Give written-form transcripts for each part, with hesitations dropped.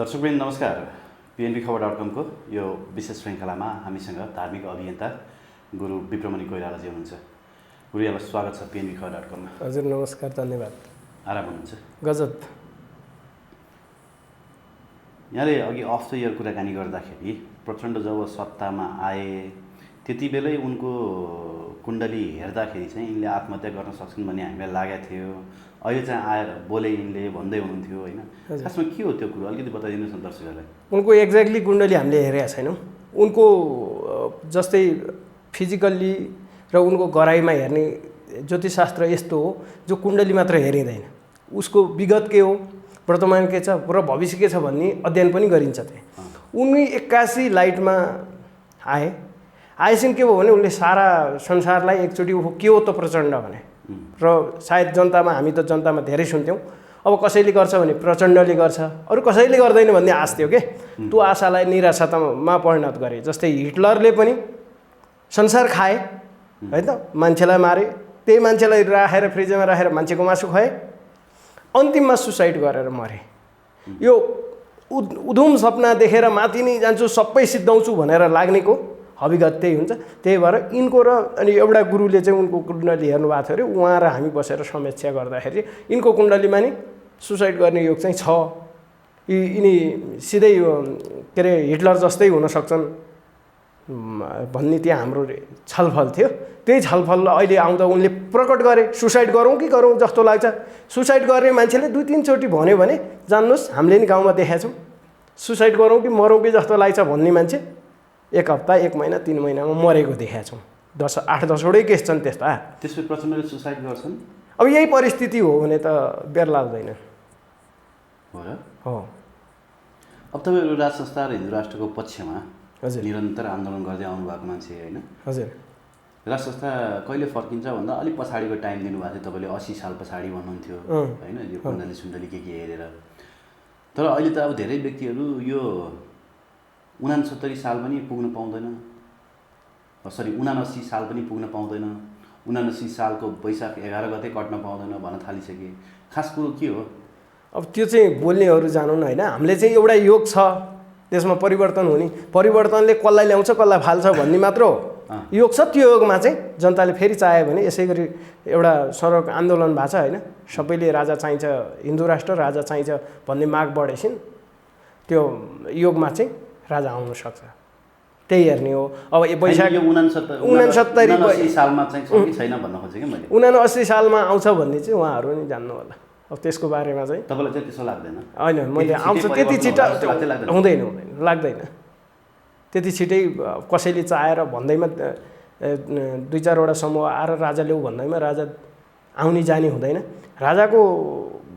दर्शकवृन्द नमस्कार। PNB-खबर.com को यो विशेष श्रृङ्खलामा हामीसँग धार्मिक अभियन्ता गुरु विप्रमणि कोइरालाजी हुनुहुन्छ। गुरु यहाँलाई स्वागत छ PNB-खबर.com मा। हजुर नमस्कार, धन्यवाद। आराम हुनुहुन्छ? गजब। यहाँले अघि अफ द इयर कुराकानी गर्दाखेरि प्रचण्ड जब सत्तामा आए त्यति बेलै उनको कुण्डली हेर्दाखेरि चाहिँ यिनले आत्महत्या गर्न सक्छन् भन्ने हामीलाई लागेको थियो। अहिले चाहिँ आएर बोले यिनले भन्दै हुनुहुन्थ्यो होइन, खासमा के हो त्यो कुरो अलिकति बताइदिनुहोस् न दर्शकहरूलाई। उनको एक्ज्याक्टली कुण्डली हामीले हेरेका छैनौँ। उनको जस्तै फिजिकल्ली र उनको गराइमा हेर्ने ज्योतिषशास्त्र यस्तो हो जो कुण्डली मात्र हेरिँदैन, उसको विगत के हो, वर्तमान के छ र भविष्य के छ भन्ने अध्ययन पनि गरिन्छ। त्यहाँ उनी 81 लाइटमा आएछन्। के भयो भने उनले सारा संसारलाई एकचोटि के हो त प्रचण्ड भने, र सायद जनतामा, हामी त जनतामा धेरै सुन्थ्यौँ। अब कसैले गर्छ भने प्रचण्डले गर्छ, अरू कसैले गर्दैन भन्ने आश थियो के। त्यो आशालाई निराशामा परिणत गरे। जस्तै हिटलरले पनि संसार खाए है त, मान्छेलाई मारे, त्यही मान्छेलाई राखेर फ्रिजमा राखेर मान्छेको मासु खुवाए, अन्तिममा सुसाइड गरेर मरे। यो उधुम सपना देखेर माथि नै जान्छु सबै सिद्धाउँछु भनेर लाग्नेको अभिगत त्यही हुन्छ। त्यही भएर यिनको र अनि एउटा गुरुले चाहिँ उनको कुण्डली हेर्नुभएको थियो अरे, उहाँ र हामी बसेर समीक्षा गर्दाखेरि यिनको कुण्डलीमा नि सुसाइड गर्ने योग चाहिँ छ। यिनी सिधै के अरे हिटलर जस्तै हुन सक्छन् भन्ने त्यहाँ हाम्रो छलफल थियो। त्यही छलफल अहिले आउँदा उनले प्रकट गरे, सुसाइड गरौँ कि गरौँ जस्तो लाग्छ। सुसाइड गर्ने मान्छेले 2-3 चोटि भन्यो भने जान्नुहोस् हामीले नि गाउँमा देखाएको छौँ, सुसाइड गरौँ कि मरौँ कि जस्तो लाग्छ भन्ने मान्छे 1 हप्ता 1 महिना 3 महिनामा मरेको देखाएको छौँ। 8-10 वटै केस छन् त्यस्ता। त्यसपछि प्रचण्डले सुसाइड गर्छन्। अब यही परिस्थिति हो भने त बेर लाग्दैन हो। अब तपाईँहरू राज संस्था र हिन्दू राष्ट्रको पक्षमा हजुर निरन्तर आन्दोलन गर्दै आउनु भएको मान्छे होइन। हजुर। राज संस्था कहिले फर्किन्छ भन्दा अलिक पछाडिको टाइम दिनुभएको थियो तपाईँले, 80 साल पछाडि भन्नुहुन्थ्यो होइन, यो कुण्डली सुण्डली के हेरेर। तर अहिले त अब धेरै व्यक्तिहरू यो 69 साल पनि पुग्न पाउँदैन, सरी 79 साल पनि पुग्न पाउँदैन, 79 सालको वैशाख 11 गते कट्न पाउँदैन भन्न थालिसके। खास कुरो के हो? अब त्यो चाहिँ बोल्नेहरू जानु न होइन। हामीले चाहिँ एउटा योग छ, त्यसमा परिवर्तन हुने, परिवर्तनले कसलाई ल्याउँछ कसलाई फाल्छ भन्ने मात्र हो। योग छ, त्यो योगमा चाहिँ जनताले फेरि चाह्यो भने यसै गरी एउटा सडक आन्दोलन भएको छ होइन, सबैले राजा चाहिन्छ, हिन्दू राष्ट्र राजा चाहिन्छ भन्ने माग बढेछन्, त्यो योगमा चाहिँ राजा आउन सक्छ, त्यही हेर्ने हो। अब वैशाख 69 सालमा चाहिँ छ कि छैन भन्न खोजेँ कि मैले। 79 सालमा आउँछ भन्ने चाहिँ उहाँहरू नि जान्नु होला। अब त्यसको बारेमा चाहिँ तपाईँलाई चाहिँ त्यसो लाग्दैन? होइन, मैले आउँछ त्यति छिटो हुँदैन लाग्दैन। त्यति छिटै कसैले चाहेर भन्दैमा 2-4 वटा समूह आएर राजा ल्याऊ भन्दैमा राजा आउने जाने हुँदैन। राजाको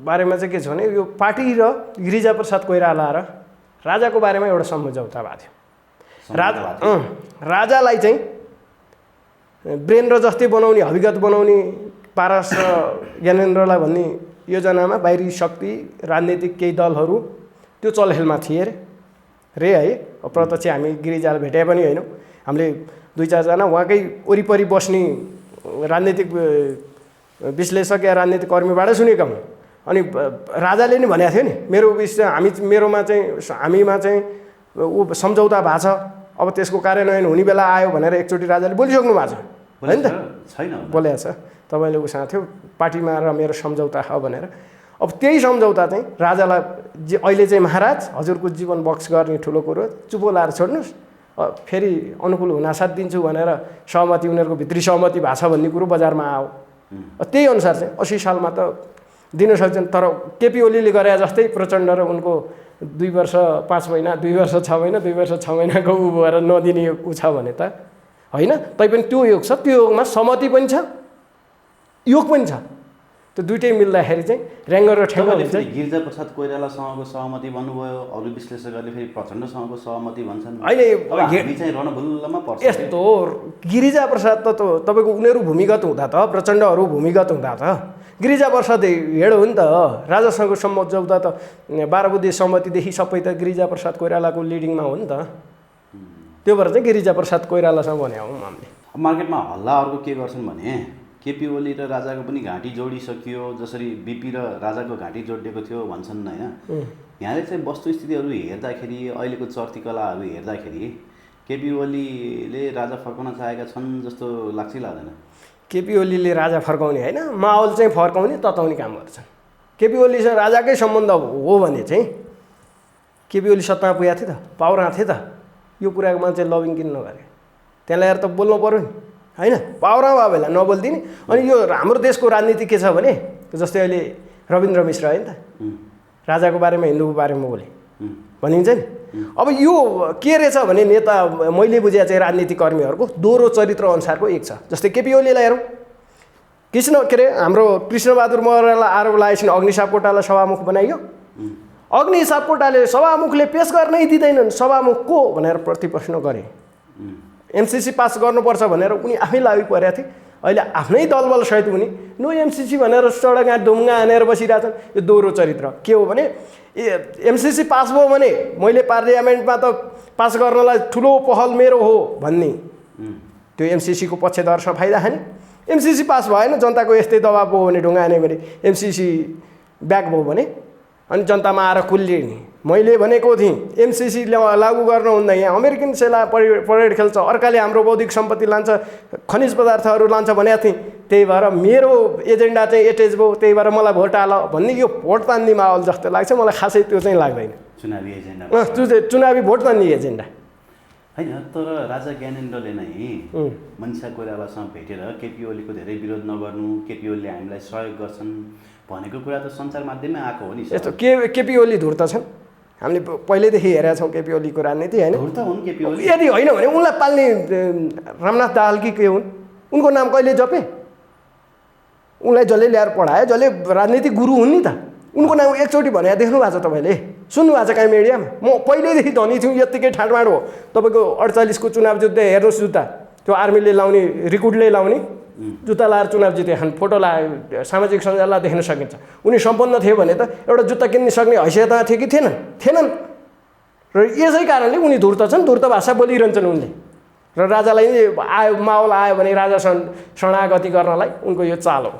बारेमा चाहिँ के छ भने यो पार्टी र गिरिजाप्रसाद कोइराला र राजाको बारेमा एउटा सम्झौता भएको थियो। राजालाई चाहिँ ब्रेन र जस्तै बनाउने, अभिगत बनाउने पारस र ज्ञानेन्द्रलाई भन्ने योजनामा बाहिरी शक्ति, राजनीतिक केही दलहरू त्यो चलखेलमा थिए रे है। प्रत्यक्ष हामी गिरिजालाई भेटे पनि होइनौँ, हामीले 2-4 जना उहाँकै वरिपरि बस्ने राजनीतिक विश्लेषक या राजनीतिक कर्मीबाट सुनेका हौँ। अनि राजाले नि भनेको थियो नि मेरोमा चाहिँ हामीमा चाहिँ ऊ सम्झौता भएको छ, अब त्यसको कार्यान्वयन हुने बेला आयो भनेर एकचोटि राजाले बोलिसक्नु भएको छ होइन त? छैन बोलेको छ, तपाईँले उसँग थियो पार्टीमा र मेरो सम्झौता छ भनेर। अब त्यही सम्झौता चाहिँ राजालाई अहिले चाहिँ महाराज हजुरको जीवन बक्स गर्ने ठुलो कुरो, चुपो लाएर छोड्नुहोस्, फेरि अनुकूल हुनासाथ दिन्छु भनेर सहमति, उनीहरूको भित्री सहमति भएको छ भन्ने कुरो बजारमा आयो। त्यही अनुसार चाहिँ 80 सालमा त दिन सक्छन्। तर केपी ओलीले गरे जस्तै प्रचण्ड र उनको 2 वर्ष 5 महिना, 2 वर्ष 6 महिना, 2 वर्ष 6 महिनाको ऊ भएर नदिने ऊ छ भने त होइन। तैपनि त्यो योग छ, त्यो योगमा सहमति पनि छ, योग पनि छ। त्यो दुइटै मिल्दाखेरि चाहिँ र्याङ्गर र ठेङ्गर हुन्छ। गिरिजाप्रसाद कोइरालासँगको सहमति भन्नुभयो, अरू विश्लेषकहरूले फेरि प्रचण्डसँगको सहमति भन्छन्। अहिले हामी चाहिँ रणभुल्लमा पर्छ। यस्तो गिरिजाप्रसाद त तपाईँको उनीहरू भूमिगत हुँदा त, प्रचण्डहरू भूमिगत हुँदा त गिरिजाप्रसाद हेड हो नि त। राजासँगको सम्झौता त 12 बुद्धे सहमतिदेखि सबै त गिरिजाप्रसाद कोइरालाको लिडिङमा हो नि त। त्यो भएर चाहिँ गिरिजाप्रसाद कोइरालासँग भने हौँ हामीले। मार्केटमा हल्ला अर्को के गर्छन् भने केपी ओली र राजाको पनि घाँटी जोडिसकियो, जसरी बिपी र राजाको घाँटी जोडिएको थियो भन्छन् होइन। यहाँले चाहिँ वस्तुस्थितिहरू हेर्दाखेरि अहिलेको चर्ती कलाहरू हेर्दाखेरि केपी ओलीले राजा फर्काउन चाहेका छन् जस्तो लाग्छ कि लाग्दैन? केपी ओलीले राजा फर्काउने होइन, माहौल चाहिँ फर्काउने तताउने काम गर्छन्। केपी ओलीसँग राजाकै सम्बन्ध हो भने चाहिँ केपी ओली सत्तामा पुगेको थियो त, पावर आएको थियो त, यो कुराको मान्छे लबिङ किन नगरे? त्यहाँ ल्याएर त बोल्नु पऱ्यो नि होइन? पावरमा भयो बेला नबोलिदिने। अनि यो हाम्रो देशको राजनीति के छ भने जस्तै अहिले रविन्द्र मिश्र होइन त, राजाको बारेमा हिन्दूको बारेमा बोले भनिन्छ नि। अब यो के रहेछ भने नेता मैले बुझे चाहिँ राजनीतिक कर्मीहरूको दोहोरो चरित्र अनुसारको एक छ। जस्तै केपी ओलीलाई हेरौँ, हाम्रो कृष्णबहादुर महरालाई आरोप लागेपछि अग्नि सापकोटालाई सभामुख बनाइयो। अग्नि सापकोटाले सभामुखले पेस गर्नै दिँदैनन्, सभामुख को भनेर प्रतिप्रश्न गरे। एमसिसी पास गर्नुपर्छ भनेर उनी आफै लागि परेका थिए। अहिले आफ्नै दलबल सहित उनी नो एमसिसी भनेर सडक ढुङ्गा हानेर बसिरहेछन्। यो दोहोरो चरित्र के हो भने एमसिसी पास भयो भने मैले पार्लियामेन्टमा त पास गर्नलाई ठुलो पहल मेरो हो भन्ने, त्यो एमसिसीको पक्षधरसँग फाइदा खाने। एमसिसी पास भएन, जनताको यस्तै दबाब भयो भने ढुङ्गा हाने भने एमसिसी ब्याक भयो भने अनि जनतामा आएर कुल्लिने। मैले भनेको थिएँ एमसिसी लागू गर्न हुँदैन, यहाँ अमेरिकन सेना परेड खेल्छ, अर्काले हाम्रो बौद्धिक सम्पत्ति लान्छ, खनिज पदार्थहरू लान्छ भनेको थिएँ। त्यही भएर मेरो एजेन्डा चाहिँ एटेच भयो, त्यही भएर मलाई भोट हाल भन्ने यो भोट तान्ने माहौल जस्तो लाग्छ मलाई। खासै त्यो चाहिँ लाग्दैन चुनावी एजेन्डा, चुनावी भोट तान्ने एजेन्डा होइन। तर राजा ज्ञानेन्द्रले नै मनिषा कोइरालासँग भेटेर केपी ओलीको धेरै विरोध नगर्नु, केपी ओलीले हामीलाई सहयोग गर्छन् भनेको कुरा त सञ्चार माध्यममै आएको हो नि। यस्तो केपी ओली धुर्त छन्, हामीले पहिल्यैदेखि हेरेका छौँ केपी ओलीको राजनीति होइन। धुर्त हुन् केपी ओली? यदि होइन भने उनलाई पाल्ने रामनाथ दाहाल कि के हुन्? उनको नाम कहिले जपे? उनलाई जसले ल्याएर पढायो, जसले राजनीतिक गुरु हुन् नि त, उनको नाम एकचोटि भनेर देख्नु भएको छ तपाईँले? सुन्नु भएको छ काहीँ मिडियामा? म पहिल्यैदेखि धनी थियौँ, यत्तिकै ठाडमाड हो। तपाईँको 48को चुनाव जुत्दै हेर्नुहोस्, जुत्ता त्यो आर्मीले लाउने रिक्रुटले लाउने जुत्ता लाएर चुनाव जिते खान, फोटो लाए सामाजिक सञ्जालमा देख्न सकिन्छ। उनी सम्पन्न थियो भने त एउटा जुत्ता किन्ने सक्ने हैसियतमा थियो कि थिएनन्। र यसै कारणले उनी धुर्त छन्, धुर्त भाषा बोलिरहन्छन् उनले। र राजालाई आयो, माहौल आयो भने राजासँग शरणागति गर्नलाई उनको यो चाल हो।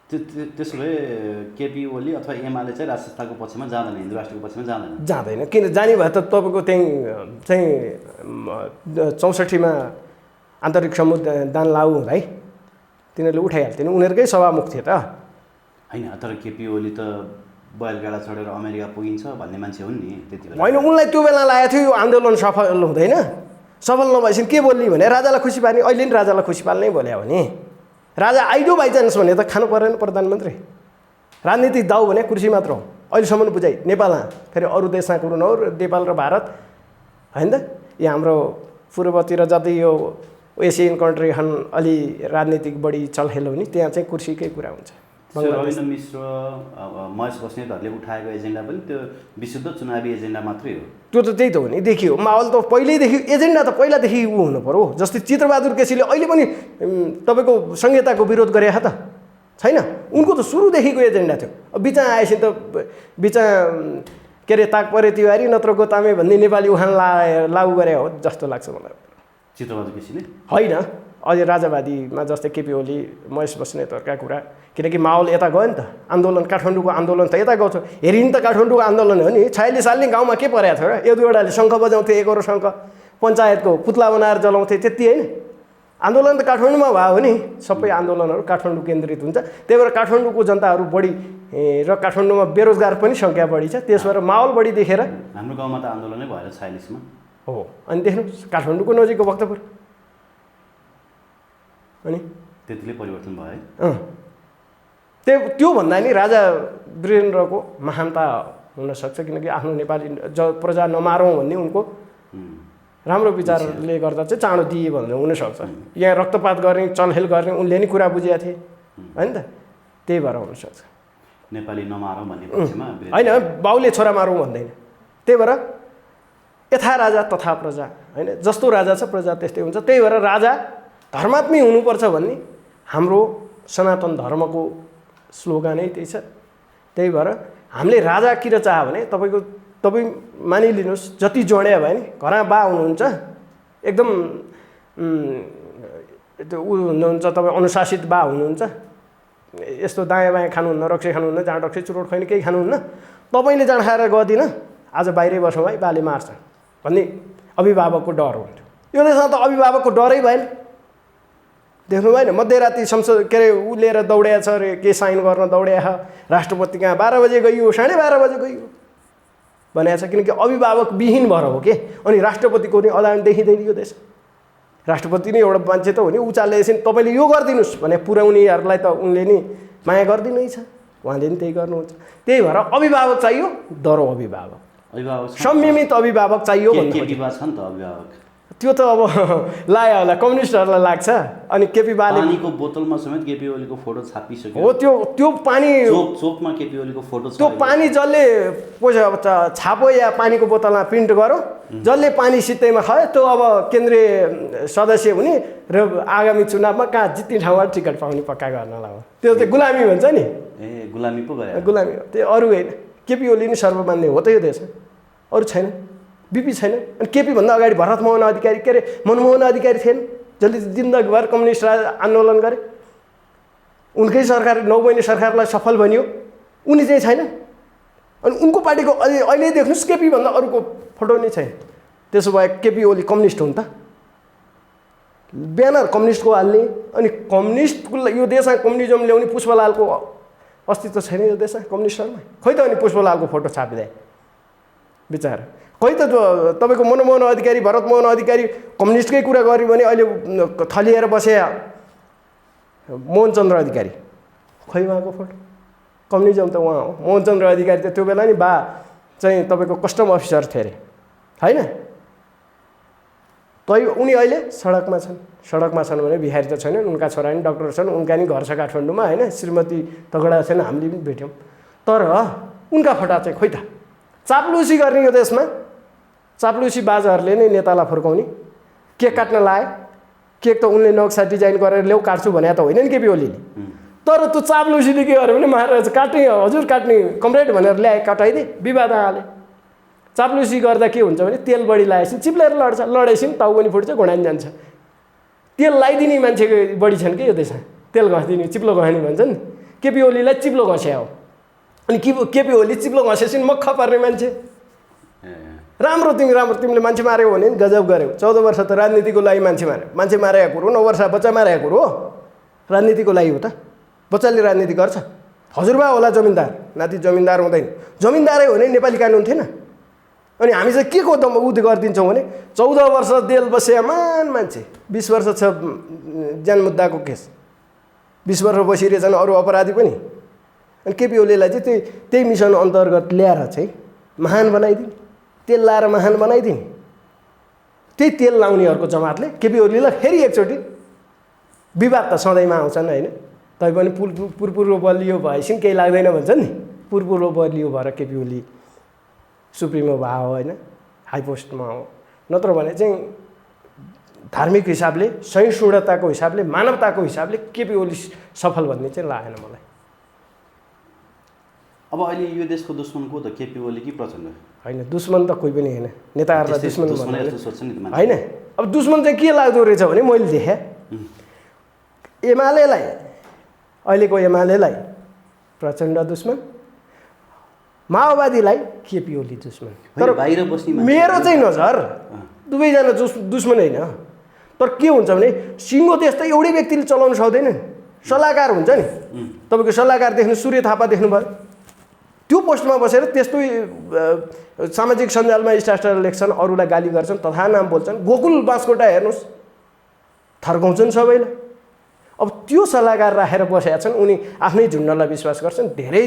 त्यसो भए केपी ओली अथवा एमाले चाहिँ राजसत्ताको पक्षमा जाँदैन, हिन्दू राष्ट्रको पक्षमा जाँदैन। किन जाने भए त तपाईँको त्यहीँ चाहिँ 64मा आन्तरिक संविधान लागु हुँदा तिनीहरूले उठाइहाल्थ्यो नि, उनीहरूकै सभामुख थियो त होइन। तर केपी ओली त बैलगाडा छोडेर अमेरिका पुगिन्छ भन्ने मान्छे हुन् नि त्यति बेला। होइन, उनलाई त्यो बेला लागेको थियो यो आन्दोलन सफल हुँदैन, सफल नभएपछि के बोल्ने भने राजालाई खुसी पार्ने। अहिले नि राजालाई खुसी पाल्नै बोल्यो भने राजा आइडो बाइचान्स भने त खानु परेन प्रधानमन्त्री। राजनीतिक दाउ भने कुर्सी मात्र हो अहिलेसम्म बुझाइ। नेपालमा फेरि अरू देशमा कुरो नहो, नेपाल र भारत होइन त, यहाँ हाम्रो पूर्वतिर जति यो एसियन कन्ट्री छन् अलि राजनीतिक बढी चलखेल हो नि, त्यहाँ चाहिँ कुर्सीकै कुरा हुन्छ। रविन्द्र मिश्र महेश बस्नेतहरूले उठाएको एजेन्डा पनि त्यो विशुद्ध चुनावी एजेन्डा मात्रै हो। त्यो त त्यही त हो नि। देखियो माहौल त पहिल्यैदेखि, एजेन्डा त पहिलादेखि ऊ हुनु पऱ्यो। जस्तै चित्रबहादुर केसीले अहिले पनि तपाईँको संहिताको विरोध गरेका त छैन, उनको त सुरुदेखिको एजेन्डा थियो। अब बिचा आएपछि त बिचा के अरे ताकपरे तिवारी नत्र गोतामे भन्ने नेपाली उखान लागु गरे हो जस्तो लाग्छ मलाई। चित्रबहादुर केसीले होइन, अझै राजावादीमा जस्तै केपी ओली महेश बस्नेतहरूका कुरा, किनकि माहौल यता गयो नि त। आन्दोलन काठमाडौँको आन्दोलन त यता गएको छ, हेरिन् त काठमाडौँको आन्दोलन हो नि। 46 सालले गाउँमा के परेको थियो र? यदुवटाले शङ्ख बजाउँथे, एकरो शङ्ख, पञ्चायतको पुतला बनाएर जलाउँथे, त्यति होइन। आन्दोलन त काठमाडौँमा भयो नि। सबै आन्दोलनहरू काठमाडौँ केन्द्रित हुन्छ। त्यही भएर काठमाडौँको जनताहरू बढी र काठमाडौँमा बेरोजगार पनि सङ्ख्या बढी छ। त्यस भएर माहौल बढी देखेर हाम्रो गाउँमा त आन्दोलनै भएर 46मा हो। अनि देख्नुहोस् काठमाडौँको नजिकको भक्तपुर, अनि त्यतिले परिवर्तन भयो। त्यो भन्दा नि राजा वीरेन्द्रको महानता हुनसक्छ, किनकि आफ्नो नेपाली प्रजा नमारौँ भन्ने उनको राम्रो विचारले गर्दा चाहिँ चाँडो दिए भन्ने हुनसक्छ। यहाँ रक्तपात गर्ने, चलखेल गर्ने उनले नि कुरा बुझेका थिए होइन त, त्यही भएर हुनसक्छ। नेपाली नमारौँ भन्ने पक्षमा होइन, बाउले छोरा मारौँ भन्दैन। त्यही भएर यथा राजा तथा प्रजा होइन, जस्तो राजा छ प्रजा त्यस्तै हुन्छ। त्यही भएर राजा धर्मात्मी हुनुपर्छ भन्ने हाम्रो सनातन धर्मको स्लोगानै त्यही छ। त्यही भएर हामीले राजा किन चाह्यो भने तपाईँ मानिलिनुहोस्, जति जोड्या भयो नि, घरमा बा हुनुहुन्छ एकदम त्यो ऊ हुनुहुन्छ, तपाईँ अनुशासित बा हुनुहुन्छ, यस्तो दायाँ बायाँ खानुहुन्न, रक्सी खानुहुन्न, जाँड रक्सी चुरोट खैनी केही खानुहुन्न, तपाईँले जाँड खाएर गदिनँ आज बाहिरै बसौँ है बाले मार्छ भन्ने अभिभावकको डर हुन्थ्यो। यो देशमा त अभिभावकको डरै भएन। देख्नु भएन मध्यराति संसद के अरे ऊ लिएर दौड्या छ अरे के साइन गर्न दौड्या राष्ट्रपति कहाँ 12 बजे गइयो 12:30 बजे गइयो भनेको छ किनकि अभिभावक विहीन भएर हो के। अनि राष्ट्रपतिको नि अदान देखिँदैन यो देश। राष्ट्रपति नै एउटा मान्छे त हो नि उचाल्ले एकछिन तपाईँले यो गरिदिनुहोस् भने पुर्याउनेहरूलाई त उनले नि माया गरिदिनै छ उहाँले नि त्यही गर्नुहुन्छ। त्यही भएर अभिभावक चाहियो डरो अभिभावक संयमित अभिभावक चाहियो भन्ने छ नि त अभिभावक। त्यो त अब लाग्यो होला कम्युनिस्टहरूलाई लाग्छ। अनि केपी बाले पानीको बोतलमा समेत केपी ओलीको फोटो छापिसक्यो हो। त्यो पानी चोकमा केपी ओलीको फोटो छ। त्यो पानी जसले छापो या पानीको बोतलमा प्रिन्ट गरो जसले पानी सित्तैमा खायो त्यो अब केन्द्रीय सदस्य हुने र आगामी चुनावमा कहाँ जित्ने ठाउँमा टिकट पाउने पक्का गर्नलाई हो। त्यो चाहिँ गुलामी भन्छ नि। गुलामी पो गरे गुलामी हो त्यो अरू होइन। केपी ओली नै सर्वमान्य हो त यो देशमा अरू छैन। बिपी छैन। अनि केपी भन्दा अगाडि भरत मोहन अधिकारी के अरे मनमोहन अधिकारी थिएन जसले जिन्दगीभर कम्युनिस्ट आन्दोलन गरे। उनकै सरकार 9 महिने सरकारलाई सफल बन्यो उनी चाहिँ छैन। अनि उनको पार्टीको अहिले देख्नुहोस् केपी भन्दा अरूको फोटो नै छैन। त्यसो भए केपी ओली कम्युनिस्ट हुन् त। ब्यानर कम्युनिस्टको हाल्ने अनि कम्युनिस्टको यो देशमा कम्युनिजम ल्याउने पुष्पलालको अस्तित्व छैन यो देशमा कम्युनिस्टहरूमा। खोइ त अनि पुष्पलालको फोटो छापिदिए बिचरा। खोइ त तपाईँको मनमोहन अधिकारी भरत मोहन अधिकारी कम्युनिस्टकै कुरा गर्यो भने अहिले थलिएर बसे मोहनचन्द्र अधिकारी खोइ उहाँको फोटो कम्युनिजम त उहाँ हो। मोहनचन्द्र अधिकारी त त्यो बेला नि बा चाहिँ तपाईँको कस्टम अफिसर थिए अरे होइन। तै उनी अहिले सडकमा छन् भने बिहारी त छैनन्। उनका छोरा नि डक्टर छन् उनका नि घर छ काठमाडौँमा होइन। श्रीमती तगडा छैन हामीले पनि भेट्यौँ। तर उनका फोटा चाहिँ खोइ त। चाप्लुसी गर्ने यो देशमा चाप्लुसी बाजाहरूले नै नेतालाई फर्काउने। केक काट्न लाए केक त उनले नक्सा डिजाइन गरेर ल्याउ काट्छु भने त होइन नि केपी ओलीले। तर त्यो चाप्लुसीले के गर्यो भने महाराज काट्ने हजुर काट्ने कमरेड भनेर ल्याए कटाइदिए विवाद आले। चाप्लुसी गर्दा के हुन्छ भने तेल बढी लगाएपछि चिप्लेर लड्छ लडेपछि टाउको नि फुट्छ घुँडा नि जान्छ। तेल लगाइदिने मान्छे बढी छन् कि यो देशमा। तेल घस्दिने चिप्लो घस्ने भन्छ नि। केपी ओलीलाई चिप्लो घस्या हो। अनि केपी ओली चिप्लो घसेपछि मक्ख पार्ने मान्छे। राम्रो तिमीले मान्छे मार्यौ भने गजब गर्यौ। 14 वर्ष त राजनीतिको लागि मान्छे मारेको कुरो 9 वर्ष बच्चा मारेको कुरो हो। राजनीतिको लागि हो त। बच्चाले राजनीति गर्छ। हजुरबा होला जमिनदार नाति जमिनदार हुँदैन। जमिनदारै हो भने नेपाली कानुन थिएन। अनि हामी चाहिँ के को दम गरिदिन्छौँ भने 14 वर्ष जेल बसे मान्छे 20 वर्ष छ ज्यान मुद्दाको केस 20 वर्ष बसिरहेछन् अरू अपराधी पनि। अनि केपी ओलीलाई चाहिँ त्यही मिसन अन्तर्गत ल्याएर चाहिँ महान बनाइदिने तेल लाएर महान बनाइदिने। त्यही तेल लाउनेहरूको जमातले केपी ओलीलाई फेरि एकचोटि विवाद त सधैँमा आउँछन् होइन। तैपनि पुरपूर्व बलियो भएपछि केही लाग्दैन भन्छ नि। पुरपूर्व बलियो भएर केपी ओली सुप्रिमो भयो होइन हाई पोस्टमा हो। नत्र भने चाहिँ धार्मिक हिसाबले सहिष्णुताको हिसाबले मानवताको हिसाबले केपी ओली सफल भन्ने चाहिँ लागेन मलाई। अब अहिले यो देशको दुश्मन को त केपी ओली कि प्रचण्ड होइन। दुश्मन त कोही पनि होइन। नेताहरूलाई दुश्मन होइन। अब दुश्मन चाहिँ के लाग्दो रहेछ भने मैले देखेँ एमालेलाई अहिलेको एमालेलाई प्रचण्ड दुश्मन माओवादीलाई केपी ओली दुश्मन। तर बाहिर बस्ने मेरो चाहिँ नजर दुवैजना दुश्मन होइन। तर के हुन्छ भने सिङ्गो देश त एउटै व्यक्तिले चलाउन सक्दैन। सल्लाहकार हुन्छ नि। तपाईँको सल्लाहकार देख्नु सूर्य थापा देख्नुभयो। त्यो पोस्टमा बसेर त्यस्तै सामाजिक सञ्जालमा स्टार लेख्छन् अरूलाई गाली गर्छन् तथा नाम बोल्छन्। गोकुल बाँसकोटा हेर्नुहोस् थर्काउँछन् सबैलाई। अब त्यो सल्लाहकार राखेर बसेका छन् उनी आफ्नै झुन्डलाई विश्वास गर्छन्। धेरै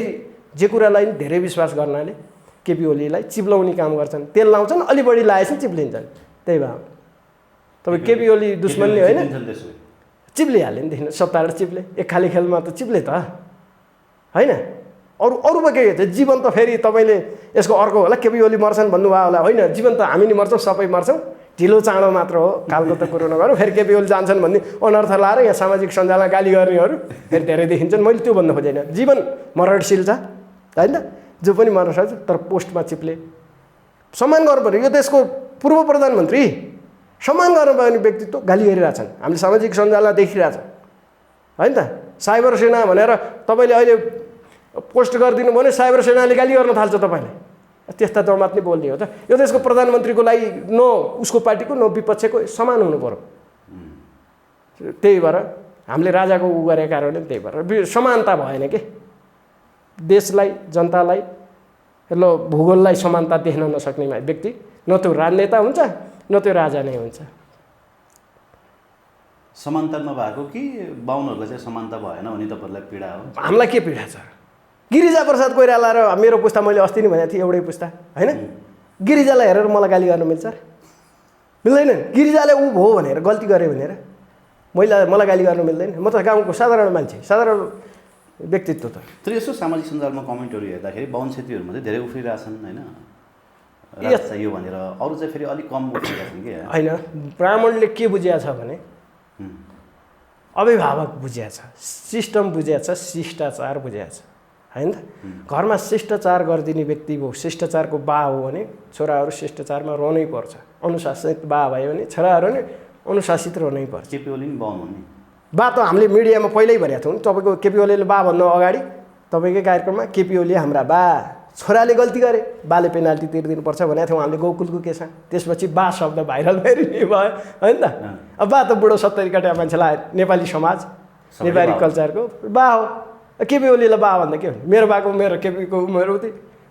जे कुरालाई धेरै विश्वास गर्नाले केपी ओलीलाई चिप्लाउने काम गर्छन्। तेल लाउँछन् अलि बढी लगाएपछि चिप्लिन्छन्। त्यही भएर तपाईँ केपी ओली दुश्मन नै होइन। चिप्लिहाल्यो नि देखिन सत्ताबाट चिप्ले एक खाली खेलमा त चिप्ले त होइन। अरूमा के थियो जीवन त फेरि तपाईँले यसको अर्को होला केपी ओली मर्छन् भन्नुभयो होला होइन। जीवन त हामी नि मर्छौँ सबै मर्छौँ ढिलो चाँडो मात्र हो कालको त कुरो नगरौँ। फेरि केपी ओली जान्छन् भन्ने अनर्थ लाएर यहाँ सामाजिक सञ्जालमा गाली गर्नेहरू फेरि धेरै देखिन्छन्। मैले त्यो भन्न खोजेन। जीवन मरणशील छ होइन जो पनि मर्न सक्छ। तर पोस्टमा चिप्ले सम्मान गर्नु पर्यो। यो देशको पूर्व प्रधानमन्त्री सम्मान गर्नुपर्ने व्यक्तित्व गाली गरिरहेछन् हामीले सामाजिक सञ्जालमा देखिरहेछौँ होइन त। साइबर सेना भनेर तपाईँले अहिले पोस्ट गरिदिनु भने साइबर सेनाले गाली गर्न थाल्छ तपाईँलाई। त्यस्ता जमात नै बोल्ने हो त। यो देशको प्रधानमन्त्रीको लागि न उसको पार्टीको न विपक्षको समान हुनु पर्यो। त्यही भएर हामीले राजाको उ गरेको कारणले त्यही भएर समानता भएन के। देशलाई जनतालाई ल भूगोललाई समानता देख्न नसक्ने व्यक्ति न त्यो राजनेता हुन्छ न त्यो राजा नै हुन्छ। समानता नभएको कि बाहुनहरूलाई चाहिँ समानता भएन भने तपाईँहरूलाई पीडा हो? हामीलाई के पीडा छ? गिरिजाप्रसाद कोइराला र मेरो पुस्ता, मैले अस्ति नै भनेको थिएँ एउटै पुस्ता होइन, गिरिजालाई हेरेर मलाई गाली गर्न मिल्छ र? मिल्दैन। गिरिजाले ऊ भयो भनेर गल्ती गरेँ भनेर मलाई गाली गर्न मिल्दैन। म त गाउँको साधारण मान्छे, साधारण व्यक्तित्व त। तर यसो सामाजिक सञ्जालमा कमेन्टहरू हेर्दाखेरि बाहुन क्षेत्रीहरूमा चाहिँ धेरै उफ्रिरहेछन् होइन, राज चाहियो भनेर। अरू चाहिँ फेरि अलिक कम उफ्रिरहेका छन् कि होइन। ब्राह्मणले के बुझिया छ भने अभिभावक बुझिया छ, सिस्टम बुझिया छ, शिष्टाचार बुझिया छ होइन त। घरमा शिष्टाचार गरिदिने व्यक्ति हो, शिष्टाचारको बा हो भने छोराहरू शिष्टाचारमा रहनै पर्छ। अनुशासित बा भयो भने छोराहरू नै अनुशासित रहनै पर्छ। केपी ओली नि बाहुन हुने बा त हामीले मिडियामा पहिल्यै भनेको थियौँ। तपाईँको केपी ओलीले बा भन्नु अगाडि तपाईँकै कार्यक्रममा केपी ओली हाम्रा बा, छोराले गल्ती गरे बाले पेनाल्टी तिर्दिनुपर्छ भनेको थियौँ हामीले गौकुलको केसमा। त्यसपछि बा शब्द भाइरल फेरि भयो होइन त। अब बा त बुढो 70 कटा मान्छेलाई नेपाली समाज नेपाली कल्चरको बा हो। केपी ओलीलाई बा भन्दा के हो? मेरो बाको मेरो केपीको उमेर उति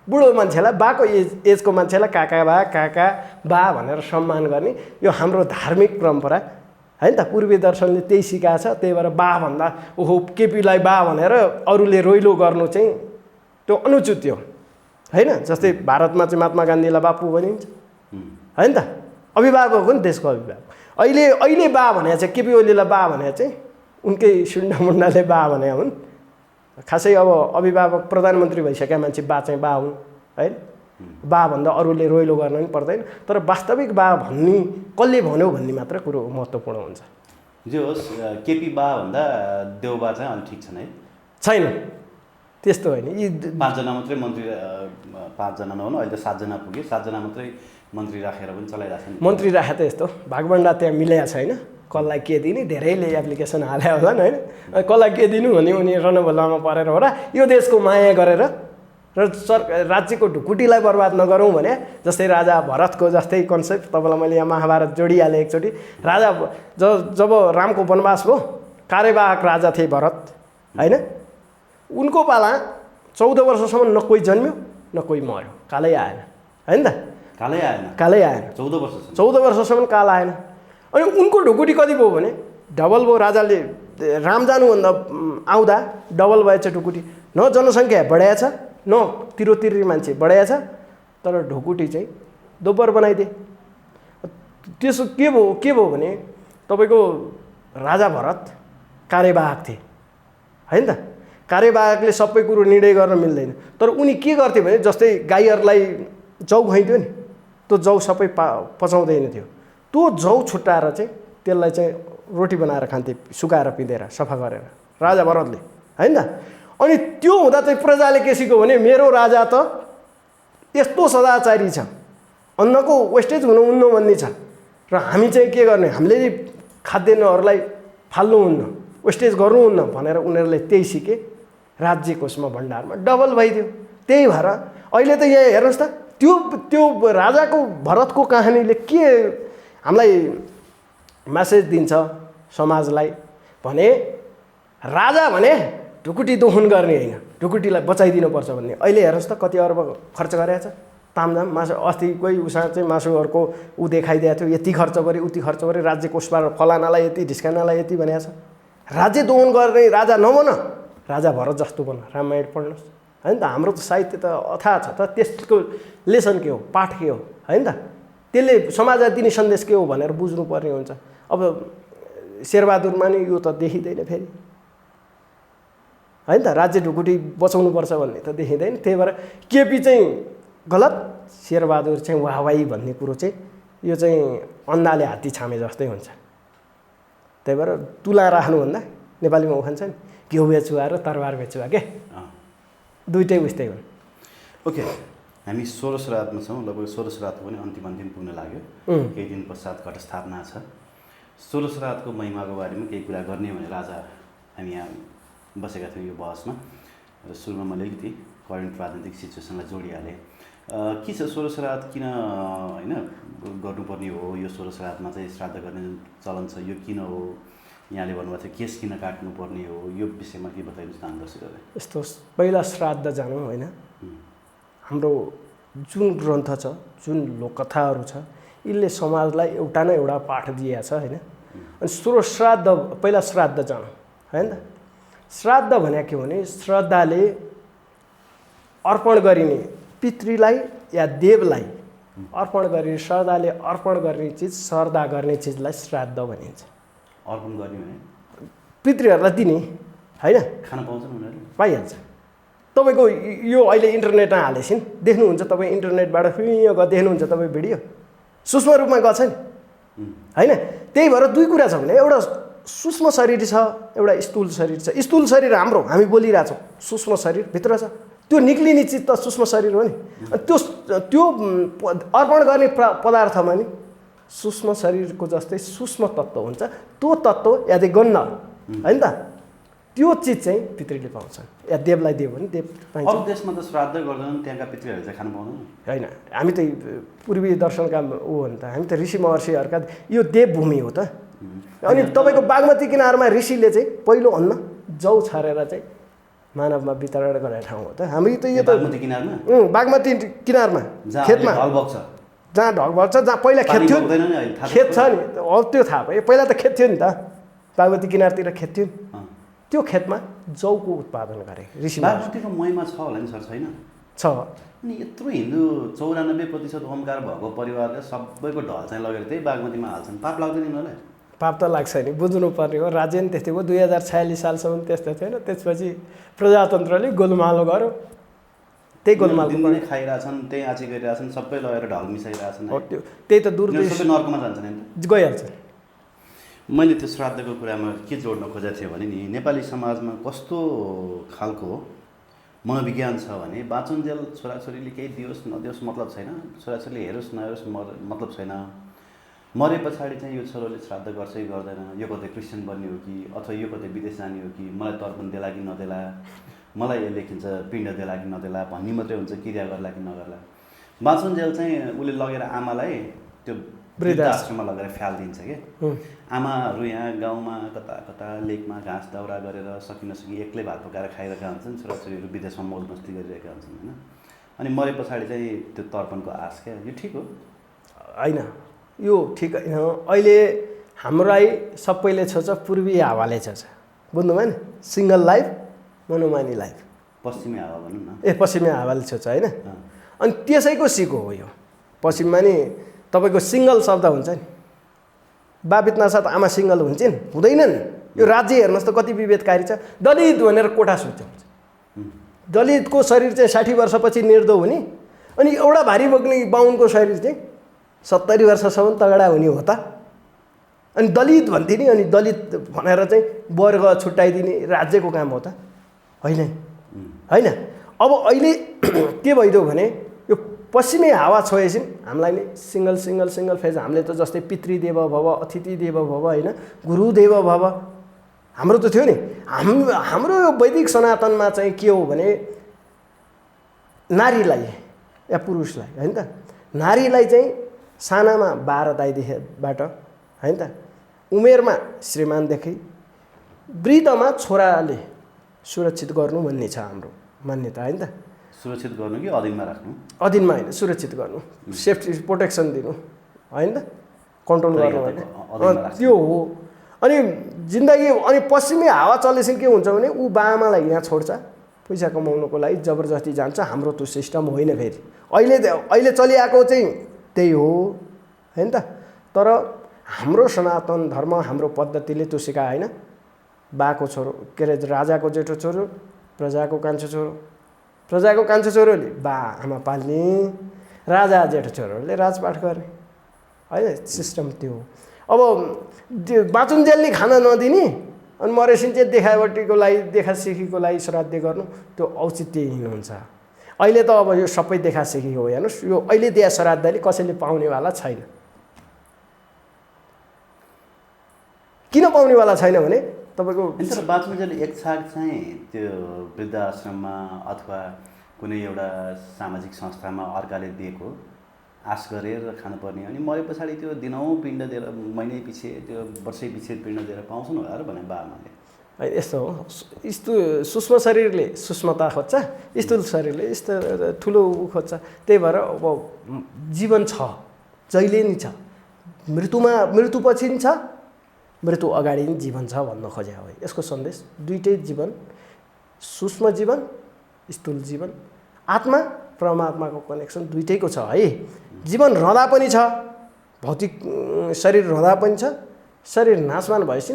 बुढो मान्छेलाई बाको एजको मान्छेलाई काका बा भनेर सम्मान गर्ने यो हाम्रो धार्मिक परम्परा होइन त। पूर्वीय दर्शनले त्यही सिकाएको छ। त्यही भएर बा भन्दा ओहो केपीलाई बा भनेर अरूले रोइलो गर्नु चाहिँ त्यो अनुचित हो होइन। जस्तै भारतमा चाहिँ महात्मा गान्धीलाई बापु भनिन्छ होइन त। अभिभावक हो नि देशको अभिभावक। अहिले बा भने चाहिँ केपी ओलीलाई बा भने चाहिँ उनकै सुन्डा मुन्डाले बा भने हुन्। खासै अब अभिभावक प्रधानमन्त्री भइसकेका मान्छे बा चाहिँ बा हुन् होइन। बा भन्दा अरूले रोइलो गर्न पनि पर्दैन। तर वास्तविक बा भन्ने कसले भन्यो भन्ने मात्र कुरो महत्त्वपूर्ण हुन्छ। जे होस् केपी बा भन्दा देउबा चाहिँ अलिक ठिक छन् है? छैन, त्यस्तो होइन। यी 5 जना मात्रै मन्त्री, 5 जना नभनु अहिले त 7 जना पुगे, 7 जना मात्रै मन्त्री राखेर पनि चलाइरहेछन्। मन्त्री राखे त यस्तो भागभण्डा त्यहाँ मिलेको छैन। कसलाई के दिने धेरैले एप्लिकेसन हाले होलान् होइन। कसलाई के दिनु भने उनी रणबल्लामा परेर हो र यो देशको माया गरेर र राज्यको ढुकुटीलाई बर्बाद नगरौँ भने जस्तै राजा भरतको जस्तै कन्सेप्ट तपाईँलाई मैले यहाँ महाभारत जोडिहालेँ एकचोटि। राजा जब रामको वनवास भयो, कार्यवाहक राजा थिए भरत होइन। उनको पाला 14 वर्षसम्म न कोही जन्म्यो न कोही मर्यो, कालै आएन होइन त। कालै आएन 14 वर्षसम्म काल आएन। अनि उनको ढुकुटी कति भयो भने डबल भयो। राजाले राम जानुभन्दा आउँदा डबल भएछ ढुकुटी। न जनसङ्ख्या बढाएको छ न तिरोतिरी मान्छे बढाएको छ, तर ढुकुटी चाहिँ दोब्बर बनाइदिए। त्यसो के भयो भने तपाईँको राजा भरत कार्यवाहक थिए होइन त। कार्यवाहकले सबै कुरो निर्णय गर्न मिल्दैन। तर उनी के गर्थे भने जस्तै गाईहरूलाई जौ खुवाइदियो नि, त्यो जौ सबै पचाउँदैन थियो। त्यो जौ छुट्टाएर चाहिँ त्यसलाई चाहिँ रोटी बनाएर खान्थे, सुकाएर पिँधेर सफा गरेर राजा भरतले होइन त। अनि त्यो हुँदा चाहिँ प्रजाले के सिक्यो भने मेरो राजा त यस्तो सदाचारी छ, अन्नको वेस्टेज हुनुहुन्न भन्ने छ र हामी चाहिँ के गर्ने, हामीले खाद्यान्नहरूलाई फाल्नुहुन्न, वेस्टेज गर्नुहुन्न भनेर उनीहरूले त्यही सिके। राज्य कोषमा भण्डारमा डबल भइदियो। त्यही भएर अहिले त यहाँ हेर्नुहोस् त, त्यो राजाको भरतको कहानीले के हामीलाई मेसेज दिन्छ समाजलाई भने राजा भने ढुकुटी दोहन गर्ने होइन, ढुकुटीलाई बचाइदिनुपर्छ भन्ने। अहिले हेर्नुहोस् त कति अर्ब खर्च गरेको छ तामझाम मासु। अस्ति कोही उसँग चाहिँ मासुहरूको ऊ देखाइदिएको थियो, यति खर्च गरे उति खर्च गरे, राज्य कोषबाट फलानालाई यति ढिस्कानालाई यति भनेको छ। राज्य दोहन गर्ने राजा नबन, राजा भरत जस्तो बन। रामायण पढ्नुहोस् होइन त। हाम्रो त साहित्य त अथाह छ, तर त्यसको लेसन के हो, पाठ के हो होइन त। त्यसले समाजलाई दिने सन्देश के हो भनेर बुझ्नुपर्ने हुन्छ। अब शेरबहादुरमा नि यो त देखिँदैन फेरि होइन त। राज्य ढुकुटी बचाउनुपर्छ भन्ने त देखिँदैन। त्यही भएर केपी चाहिँ गलत, शेरबहादुर चाहिँ वाहवाही भन्ने कुरो चाहिँ यो चाहिँ अन्धाले हात्ती छामे जस्तै हुन्छ। त्यही भएर तुला राख्नुभन्दा नेपालीमा उखान्छ नि, घिउ बेचुवा र तरबार बेचुवा के दुइटै उस्तै हुन्। ओके, हामी 16 श्राद्धमा छौँ। लगभग 16 श्राद्धको पनि अन्तिम पुग्न लाग्यो। केही दिन पश्चात घटस्थापना छ। 16 श्राद्धको महिमाको बारेमा केही कुरा गर्ने भनेर आज हामी यहाँ बसेका थियौँ यो बहसमा। र सुरुमा मैले अलिकति करेन्ट राजनीतिक सिचुएसनलाई जोडिहालेँ। के छ सोह्र श्राद्ध किन होइन गर्नुपर्ने हो, यो सोह्र श्राद्धमा चाहिँ श्राद्ध गर्ने जुन चलन छ यो किन हो, यहाँले भन्नुभएको थियो केस किन काट्नुपर्ने हो, यो विषयमा के बताइदिनुहोस् न दर्शकहरूलाई। यस्तो पहिला श्राद्ध जानु होइन, हाम्रो जुन ग्रन्थ छ, जुन लोककथाहरू छ, यसले समाजलाई एउटा न एउटा पाठ दिएको छ होइन। अनि श्राद्ध पहिला श्राद्ध जानु होइन। श्राद्ध भने के भने श्रद्धाले अर्पण गरिने पितृलाई या देवलाई अर्पण गरिने, श्रद्धाले अर्पण गर्ने चिज, श्रद्धा गर्ने चिजलाई श्राद्ध भनिन्छ। अर्पण गर्ने भने पितृहरूलाई दिने होइन, खान पाउँछन् उनीहरूले, पाइहाल्छ। तपाईँको यो अहिले इन्टरनेटमा हालेछन्, देख्नुहुन्छ तपाईँ इन्टरनेटबाट फिङ देख्नुहुन्छ तपाईँ भिडियो, सूक्ष्म रूपमा गछ नि होइन। त्यही भएर दुई कुरा छ भने एउटा सूक्ष्म शरीर छ, एउटा स्थूल शरीर छ। स्थूल शरीर हाम्रो, हामी बोलिरहेछौँ, सूक्ष्म शरीर भित्र छ, त्यो निक्लिने चिज त सूक्ष्म शरीर हो नि। त्यो अर्पण गर्ने पदार्थमा नि सूक्ष्म शरीरको जस्तै सूक्ष्म तत्त्व हुन्छ, त्यो तत्त्व यदि गन्न होइन त त्यो चिज चाहिँ पितृले पाउँछन्, या देवलाई दियो भने देव पाइन्छ। अरू देशमा त श्राद्ध गर्दैनन्, त्यहाँका पितृहरूले चाहिँ खानु पाउँदैन होइन। हामी त पूर्वी दर्शनका ऊ हो नि त, हामी त ऋषि महर्षिहरूका यो देवभूमि हो त। अनि तपाईँको बागमती किनारमा ऋषिले चाहिँ पहिलो अन्न जौ छरेर चाहिँ मानवमा वितरण गरेर ठाउँ हो त। हामी त यो त बागमती किनारमा, बागमती किनारमा खेतमा जहाँ ढल बग्छ, जहाँ पहिला खेत थियो, खेत छ नि, अब त्यो थाहा भयो। पहिला त खेत थियो नि त, बागमती किनारतिर खेत थियो नि, त्यो खेतमा जौको उत्पादन गरे ऋषि। बागमतीको महिमा छ होला नि सर, छैन? छ। अनि यत्रो हिन्दू 94% ओमकार भएको परिवारले सबैको ढल चाहिँ लगेर त्यही बागमतीमा हाल्छन्, पाप लाग्दैन यिनीहरूलाई? पाप त लाग्छ नि, बुझ्नुपर्ने हो। राज्य नि त्यस्तै हो, 2046 सालसम्म त्यस्तो थिएन। त्यसपछि प्रजातन्त्रले गोलमालो गर्यो, त्यही गोलमालको दिनदिनै खाइरहेछन्, त्यही आँची गरिरहेछन्, सबै लगेर ढल मिसाइरहेछन्। त्यही त दुर्देश सबै नर्कमा जान्छन् नि, गइहाल्छ। मैले त्यो श्राद्धको कुरामा के जोड्न खोजेको थिएँ भने नि, नेपाली समाजमा कस्तो खालको मनोविज्ञान छ भने बाँचुन्जेल छोराछोरीले केही दियोस् नदियोस् मतलब छैन, छोराछोरीले हेरोस् नहेरोस् मतलब छैन। मरे पछाडि चाहिँ यो छोरोले श्राद्ध गर्छ कि गर्दैन, यो कतै क्रिस्चियन बन्ने हो कि, अथवा यो कतै विदेश जाने हो कि, मलाई तर्पण देला कि नदेला, मलाई यो लेखिन्छ पिण्ड देला कि नदेला भन्ने मात्रै हुन्छ, क्रिया गर्ला कि नगर्ला। बाँचुन्जेल चाहिँ उसले लगेर आमालाई त्यो वृद्धाश्रममा लगेर फ्यालिदिन्छ कि। आमाहरू यहाँ गाउँमा कता कता लेकमा घाँस दाउरा गरेर सकि नसकि एक्लै भात पकाएर खाइरहेका हुन्छन्, छोराछोरीहरू विदेशमा मौज मस्ती गरिरहेका हुन्छन् होइन। अनि मरे पछाडि चाहिँ त्यो तर्पणको आश क्या, यो ठिक हो होइन? यो ठिक होइन। अहिले हाम्रोलाई सबैले छोड्छ, पूर्वी हावाले छोड्छ, बुझ्नुभयो नि? सिङ्गल लाइफ मनोमानी लाइफ, पश्चिमी हावा भनौँ न। पश्चिमी हावाले छोड्छ होइन। अनि त्यसैको सिको हो यो। पश्चिममा नि तपाईँको सिङ्गल शब्द हुन्छ नि, बाबितना साथ आमा सिङ्गल हुन्छन्, हुँदैनन्। यो राज्य हेर्नुहोस् त कति विभेदकारी छ। दलित भनेर कोठा सुत्याउँछ, दलितको शरीर चाहिँ 60 वर्षपछि निर्दो हुने, अनि एउटा भारी बोक्ने बाहुनको शरीर चाहिँ 70 वर्षसम्म तगडा हुने हो त। अनि दलित भन्दिने, अनि दलित भनेर चाहिँ वर्ग छुट्याइदिने राज्यको काम हो त, होइन? होइन। अब अहिले के भइदियो भने यो पश्चिमी हावा छोएपछि हामीलाई नै सिङ्गल सिङ्गल सिङ्गल फेज। हामीले त जस्तै पितृदेव भव, अतिथि देव भव होइन, गुरुदेव भव हाम्रो त थियो नि। हाम्रो यो वैदिक सनातनमा चाहिँ के हो भने नारीलाई या पुरुषलाई होइन त, नारीलाई चाहिँ सानामा 12 दाइदेखिबाट होइन त, उमेरमा श्रीमानदेखि वृद्धमा छोराले सुरक्षित गर्नु भन्ने छ हाम्रो मान्यता होइन त। सुरक्षित गर्नु कि अधीनमा राख्नु? अधीनमा होइन, सुरक्षित गर्नु, सेफ्टी प्रोटेक्सन दिनु होइन त, कन्ट्रोल गर्नु होइन, त्यो हो। अनि जिन्दगी अनि पश्चिमी हावा चलेपछि के हुन्छ भने ऊ बाआमालाई यहाँ छोड्छ, पैसा कमाउनुको लागि जबरजस्ती जान्छ। हाम्रो त्यो सिस्टम होइन फेरि। अहिले चलिआएको चाहिँ त्यही हो होइन त। तर हाम्रो सनातन धर्म, हाम्रो पद्धतिले त्यो सिकायो होइन। बाको छोरो के अरे राजाको जेठो छोरो, प्रजाको कान्छो छोरो, प्रजाको कान्छो छोरोले बा आमा पाल्ने, राजा जेठो छोरोले राजपाठ गर्ने होइन, सिस्टम त्यो हो। अब त्यो बाँचुन्जेलले खाना नदिने अनि मरेपछि चाहिँ देखावटीको लागि, देखासेखीको लागि श्राद्ध गर्नु, त्यो औचित्यहीन हुन्छ। अहिले त अब यो सबै देखासेखी हो। हेर्नुहोस्, यो अहिले दिया श्राद्धले कसैले पाउनेवाला छैन। किन पाउनेवाला छैन भने तपाईँको। तर बाँच्नु चाहिँ एक छाक चाहिँ त्यो वृद्धाश्रममा अथवा कुनै एउटा सामाजिक संस्थामा अर्काले दिएको आश गरेर खानुपर्ने, अनि मरे पछाडि त्यो दिनौँ पिण्ड दिएर महिनै पछि त्यो वर्षै पछि पिण्ड दिएर पाउँछन् होला र भने बाबाले। यस्तो हो, यस्तो सूक्ष्म शरीरले सूक्ष्मता खोज्छ, स्थूल शरीरले यस्तो ठुलो खोज्छ। त्यही भएर अब जीवन छ, जहिले नि छ, मृत्युपछि नि छ, मृत्यु अगाडि नि जीवन छ भन्न खोजे हो यसको सन्देश। दुइटै जीवन, सूक्ष्म जीवन, स्थूल जीवन, आत्मा परमात्माको कनेक्सन दुइटैको छ है। जीवन रहँदा पनि छ, भौतिक शरीर रहँदा पनि छ, शरीर नाशमान भएपछि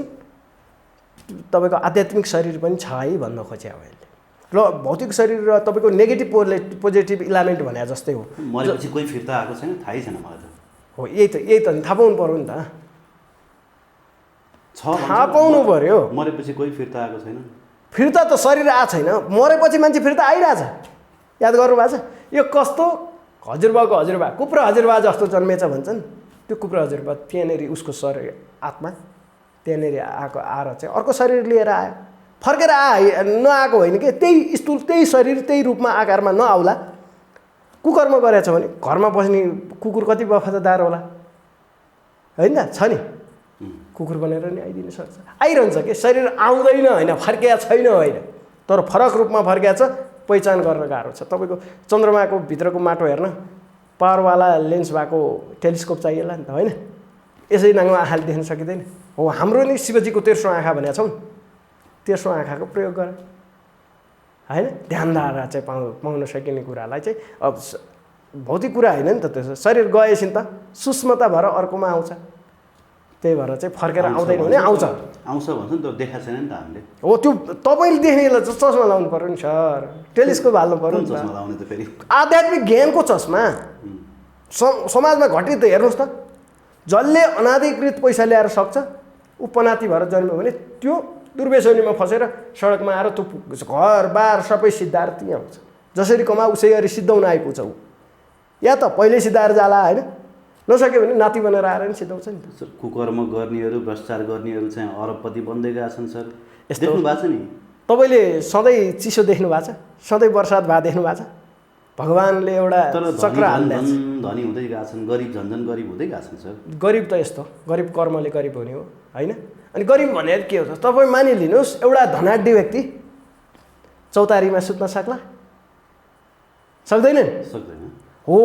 तपाईँको आध्यात्मिक शरीर पनि छ है भन्न खोजे हो यसले। र भौतिक शरीर र तपाईँको नेगेटिभ पोजिटिभ इलामेन्ट भने जस्तै हो। मरेपछि कोही फिर्ता आएको छैन, थाहै छैन मलाई त। हो यही त थाहा पाउनु पऱ्यो नि त, थाहा पाउनु पऱ्यो। मरेपछि कोही फिर्ता आएको छैन, फिर्ता त शरीर आएको छैन, मरेपछि मान्छे फिर्ता आइरहेछ। याद गर्नुभएको छ यो कस्तो हजुरबाको हजुरबा कुप्रो हजुरबा जस्तो जन्मेछ भन्छन्। त्यो कुप्रो हजुरबा त्यहाँनिर उसको शरीर आत्मा त्यहाँनिर आएर चाहिँ अर्को शरीर लिएर आयो, फर्केर नआएको होइन कि त्यही स्थूल त्यही शरीर त्यही रूपमा आकारमा नआउला। कुकर्म गरेछ भने घरमा बस्ने कुकुर कति वफादार होला होइन त, छ नि, कुकुर बनेर नि आइदिन सक्छ, आइरहन्छ कि शरीर आउँदैन होइन, फर्किया छैन होइन, तर फरक रूपमा फर्किया छ, पहिचान गर्न गाह्रो छ। तपाईँको चन्द्रमाको भित्रको माटो हेर्न पावरवाला लेन्स भएको टेलिस्कोप चाहिएला नि त होइन, यसै नाङ्गो आँखाले देख्न सकिँदैन। हो हाम्रो नि शिवजीको तेर्सो आँखा भनेको छौँ, तेर्सो आँखाको प्रयोग गर होइन, ध्यानधारा चाहिँ पाउन सकिने कुरालाई चाहिँ। अब भौतिक कुरा होइन नि त, त्यसो शरीर गएपछि त सूक्ष्मता भएर अर्कोमा आउँछ, त्यही भएर चाहिँ फर्केर आउँदैन भने आउँछ भन्छ नि त, देखाएको छैन नि त हामीले। हो त्यो तपाईँले देख्नेलाई चाहिँ चस्मा लाउनु पऱ्यो नि सर, टेलिस्कोप हाल्नु पऱ्यो नि चस्मा लाउने त फेरि आध्यात्मिक ज्ञानको चस्मा। समाजमा घटित त हेर्नुहोस् त, जसले अनाधिकृत पैसा ल्याएर सक्छ ऊ पनाती भएर जन्म्यो भने त्यो दुर्व्यसनीमा फसेर सडकमा आएर त्यो घरबार सबै सिद्धाएर त्यहीँ आउँछ। जसरी कमा उसै गरी सिद्धाउन आइपुग्छ ऊ, या त पहिल्यै सिद्धाएर जाला होइन, नसक्यो भने नाति बनेर आएर नि सिद्धाउँछ नि त। कुकर्म गर्नेहरू भ्रष्टाचार गर्नेहरू चाहिँ अरबपति बन्दै गएका छन् सर, यस्तो देख्नु भएको छ नि। तपाईँले सधैँ चिसो देख्नु भएको छ, सधैँ बर्सात भए देख्नु भएको छ। भगवान्ले एउटा चक्र हाल्दा धनी हुँदै गएका छन्, गरिब झन्झन गरिब हुँदै गएका छन् सर। गरिब त यस्तो गरिब कर्मले गरिब हुने हो होइन। अनि गरिब भनेर के हो त, तपाईँ मानिलिनुहोस् एउटा धनाढ्य व्यक्ति चौतारीमा सुत्न सक्ला, सक्दैन नि? सक्दैन। हो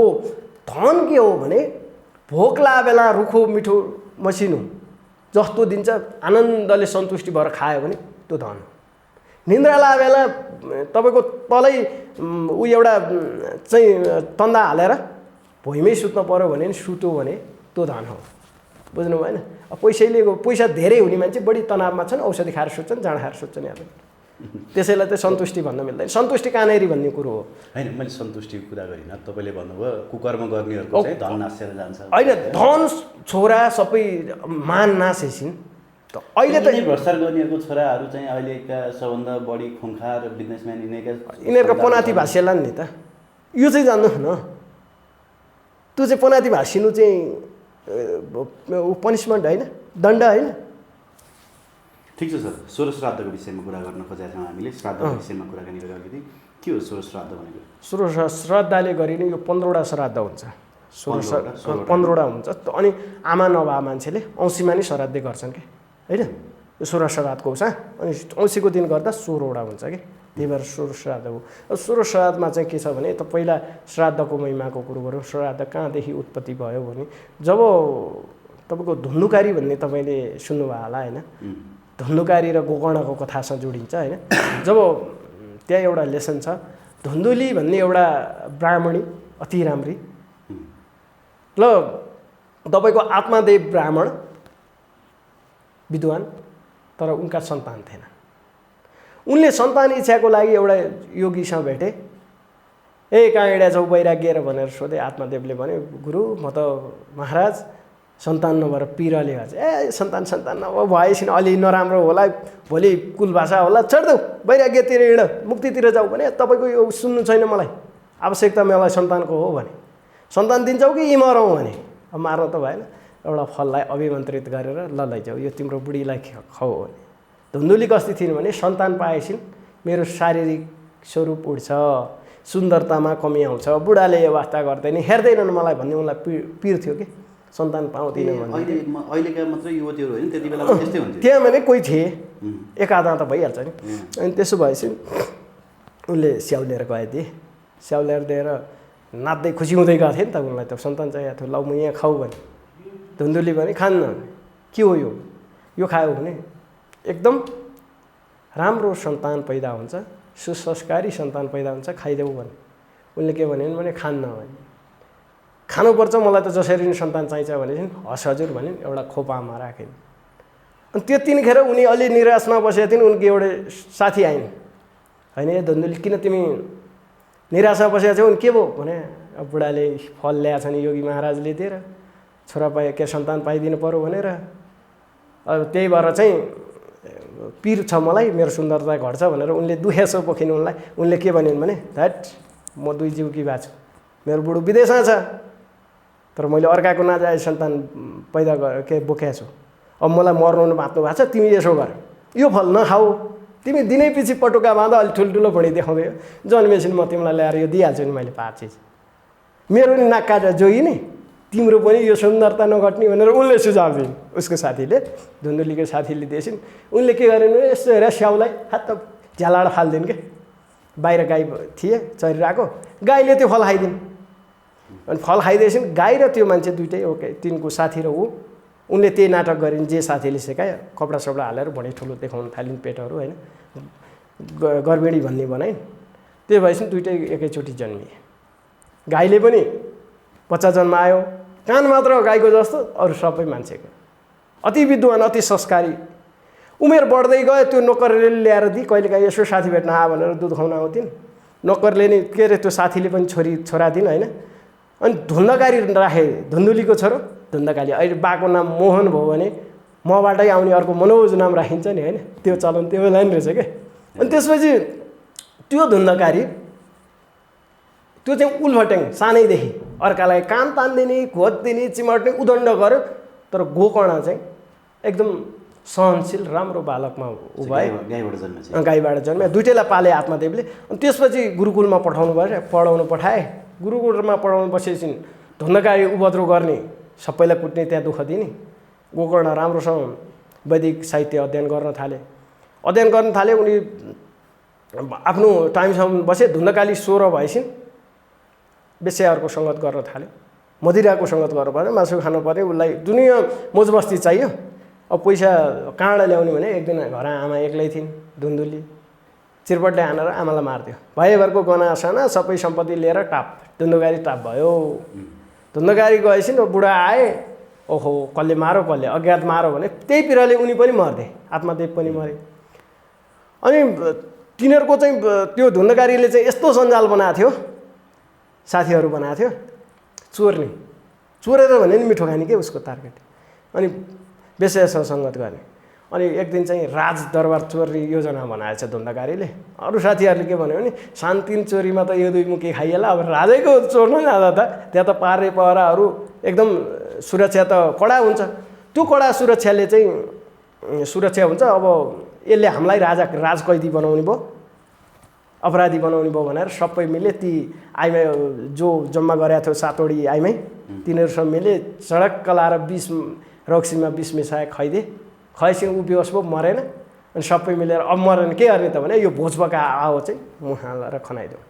धन के हो भने भोक लागेको बेला रुखो मिठो मसिनो जस्तो दिन्छ, आनन्दले सन्तुष्टि भएर खायो भने त्यो धन हो। निन्द्रा लागेको बेला तपाईँको तलै ऊ एउटा चाहिँ तन्दा हालेर भुइँमै सुत्न पऱ्यो भने नि सुत्यो भने त्यो धन हो, बुझ्नु भएन? पैसा धेरै हुने मान्छे बढी तनावमा छन्, औषधि खाएर सुत्छन्, जाँड खाएर सुत्छन्, याद त्यसैलाई चाहिँ सन्तुष्टि भन्न मिल्दैन। सन्तुष्टि कहाँनेरि भन्ने कुरो हो होइन, मैले सन्तुष्टिको कुरा गरिनँ, तपाईँले भन्नुभयो कुकर्म गर्नेहरूको चाहिँ धन नासेर जान्छ होइन। धन छोरा सबै मान नासेछन् त अहिले त। भ्रष्टाचार गर्नेहरूको छोराहरू चाहिँ अहिलेका सबभन्दा बढी खुङ्खार बिजनेसम्यान यिनीहरूको पनाती भाषिएला नि त, यो चाहिँ जान्नुहोस् न, त्यो चाहिँ पनाती भाषिनु चाहिँ पनिसमेन्ट होइन, दण्ड होइन। ठिक छ सर, सोह्र श्राद्धको विषयमा कुरा गर्न खोजेका छौँ हामीले, श्राद्धको विषयमा कुराकानी गरेर अलिकति के हो सोह्र श्राद्ध भनेको? सोह्र श्राद्धले गरिने यो 15वटा श्राद्ध हुन्छ, 15वटा हुन्छ। अनि आमा नभए मान्छेले औँसीमा नि श्राद्ध गर्छन् कि होइन, यो सोह्र श्राद्धको हुन्छ। अनि औँसीको दिन गर्दा 16वटा हुन्छ कि, त्यही भएर सोह्र श्राद्ध हो। सोह्र श्राद्धमा चाहिँ के छ भने, त पहिला श्राद्धको महिमाको कुरो गरौँ। श्राद्ध कहाँदेखि उत्पत्ति भयो भने, जब तपाईँको धुन्धुकारी भन्ने तपाईँले सुन्नुभयो होला होइन, धुन्धुकारी र गोकर्णको कथासँग जोडिन्छ होइन। जब त्यहाँ एउटा लेसन छ, धुन्धुली भन्ने एउटा ब्राह्मणी अति राम्री, ल तपाईँको आत्मादेव ब्राह्मण विद्वान, तर उनका सन्तान थिएन। उनले सन्तान इच्छाको लागि एउटा योगीसँग भेटे, कहाँ हिँडेका छौ वैराग्य भनेर सोधे। आत्मादेवले भने, गुरु म त महाराज सन्तान नभएर पिरले भन्छ। सन्तान नभए भएपछि अलि नराम्रो होला, भोलि कुल भाषा होला, चढ्दौ वैराग्यतिर हिँड, मुक्तितिर जाऊ भने। तपाईँको यो सुन्नु छैन, मलाई आवश्यकता मलाई सन्तानको हो भने, सन्तान दिन्छौ कि यी मरौँ भने। अब मार्न त भएन, एउटा फललाई अभिमन्त्रित गरेर ल लैजाऊ, यो तिम्रो बुढीलाई खाऊ भने। धुन्धुली कस्ती थिइन् भने सन्तान पाएछिन् मेरो शारीरिक स्वरूप उड्छ, सुन्दरतामा कमी आउँछ, बुढाले यो वास्ता गर्दैन, हेर्दैनन् मलाई भन्ने उनलाई पिर थियो कि सन्तान पाउँदिनँ भन्ने। अहिलेका मात्रै युवतीहरू होइन त्यति बेला त्यस्तै हुन्थ्यो। त्यहाँ भने कोही थिए, एक आधा त भइहाल्छ नि। अनि त्यसो भएपछि उनले स्याउ लिएर गए थिए, स्याउ लिएर दिएर नाच्दै खुसी हुँदै गएको थियो नि त। उनलाई त सन्तान चाहिएको थियो, ल म यहाँ खाऊ भने। धुन्धुली भने खान्न, के हो यो खायो भने एकदम राम्रो सन्तान पैदा हुन्छ, सुसंस्कारी सन्तान पैदा हुन्छ, खाइदेऊ भने। उनले के भने खान्न भने। खानुपर्छ, मलाई त जसरी नै सन्तान चाहिन्छ भनेपछि हस् हजुर भने एउटा खोपामा राखेँ। अनि त्यतिखेर उनी अलि निराशमा बसेका थिइन्। उनकी एउटा साथी आइन्, होइन ए धुन्धुली किन तिमी निराशमा बसेका छौ? उनी के भयो भने अब बुढाले फल ल्याएछ नि योगी महाराजले दिएर, छोरा पाए के सन्तान पाइदिनु पर्यो भनेर, अब त्यही भएर चाहिँ पिर छ मलाई, मेरो सुन्दरता घट्छ भनेर उनले दुखेसो पोखिन् उनलाई। उनले के भनिन् भने ध्याट म 2 जीवकी भएको छु, मेरो बुढो विदेशमा छ, तर मैले अर्काको नाजायज सन्तान पैदा बोकेको छु, अब मलाई मर्नु बाँच्नु भएको छ, तिमी यसो गर, यो फल नखाऊ, तिमी दिनै पछि पटुका बाँध, अलिक ठुल्ठुलो भुँडी देखाउँदै जन्मेपछि म तिमीलाई ल्याएर यो दिइहाल्छु नि, मैले पाएको चिज, मेरो नि नाक काटेर जोगी नि, तिम्रो पनि यो सुन्दरता नघट्ने भनेर उनले सुझाव दिइन्। उसको साथीले, धुन्धुलीको साथीले दिएछिन्। उनले के गरिन् भने यस्तो हेरेर स्याउलाई हात झ्यालाड फालिदिन् के, बाहिर गाई थिए चरिरहेको, गाईले त्यो फल खाइदिन्। अनि फल खाइदिएछिन्, गाई र त्यो मान्छे दुइटै ओके, तिनको साथी र ऊ। उनले त्यही नाटक गरिन् जे साथीले सिकायो, कपडा सपडा हालेर भुँडी ठुलो देखाउन थालिन्, पेटहरू होइन, गर्भिणी भन्ने बनाइन्। त्यो भएपछि दुइटै एकैचोटि जन्मिए। गाईले पनि बच्चा जन्मायो, कान मात्र गाईको जस्तो, अरू सबै मान्छेको, अति विद्वान, अति संस्कारी। उमेर बढ्दै गयो, त्यो नोकरले ल्याएर दिए, कहिलेकाहीँ यसो साथी भेट्न आ भनेर दुध खुवाउन आउँथिन्। नोकरले नि के अरे त्यो साथीले पनि छोरा दिन् होइन। अनि धुन्धकारी राखे, धुन्धुलीको छोरो धुन्धकाली। अहिले बाको नाम मोहन भयो भने मबाटै आउने अर्को मनोज नाम राखिन्छ नि होइन, त्यो चलन त्यो बेला नि रहेछ क्या। अनि त्यसपछि त्यो धुन्धकारी त्यो चाहिँ उल्फट्याङ सानैदेखि अर्कालाई कान तान्दिने, खोज्दिने, चिमट्ने, उदण्ड गर्यो। तर गोकर्ण चाहिँ एकदम सहनशील राम्रो बालकमा ऊ भए, गाईबाट जन्मे, दुइटैलाई पाले आत्मदेवले। अनि त्यसपछि गुरुकुलमा पढाउनु पठाए। गुरुकुलमा पढाउनु बसेपछि धुन्धकारी उपद्रो गर्ने, सबैलाई कुट्ने, त्यहाँ दुःख दिने। गोकर्ण राम्रोसँग वैदिक साहित्य अध्ययन गर्न थाले। उनी आफ्नो टाइमसम्म बसे। धुन्धकाली 16 भएछिन्, बेस्याहरूको सङ्गत गर्न थाल्यो, मदिराको सङ्गत गर्नु पर्यो, मासु खानु पर्यो, उसलाई दुनियाँ मोजबस्ती चाहियो। अब पैसा कहाँबाट ल्याउने भने एक दिन घर आमा एक्लै थिइन्, धुन्धुली चिरपटले हानेर आमालाई मारिदियो। भाइभरको गहना साना सबै सम्पत्ति लिएर टाप, धुन्धकारी टाप भयो। धुन्धकारी गएछिन्, बुढा आए, ओहो कसले मारो, कसले अज्ञात मारो भने त्यही पिराले उनी पनि मर्दे, आत्मदेव पनि मरे। अनि तिनीहरूको चाहिँ त्यो धुन्धकारीले चाहिँ यस्तो सञ्जाल बनाएको थियो, साथीहरू बनाएको थियो, चोरेर भने नि मिठो खाने के उसको टार्गेट। अनि बेस्यासँग सङ्गत गर्ने। अनि एक दिन चाहिँ राज दरबार चोर्ने योजना बनाएछ धुन्धकारीले। अरू साथीहरूले के भन्यो भने शान्तिन चोरीमा त यो 2 मुखी खाइएला, अब राजैको चोर्नु जाँदा त त्यहाँ त पारे पहराहरू एकदम सुरक्षा त कडा हुन्छ। त्यो कडा सुरक्षाले चाहिँ सुरक्षा हुन्छ। अब यसले हामीलाई राज कैदी बनाउने भयो, अपराधी बनाउने भयो भनेर सबै मिले। ती आइमाई जो जम्मा गरेको थियो 7 वटी आइमाई, तिनीहरूसँग मिले सडक्क लाएर 20 रक्सीमा 20 मिसाए खैसी ऊ बेहोस भयो, मरेन। अनि सबै मिलेर अब मरेन के गर्ने त भने यो भोजपका आगो चाहिँ मुख हालेर खनाइदिउँ।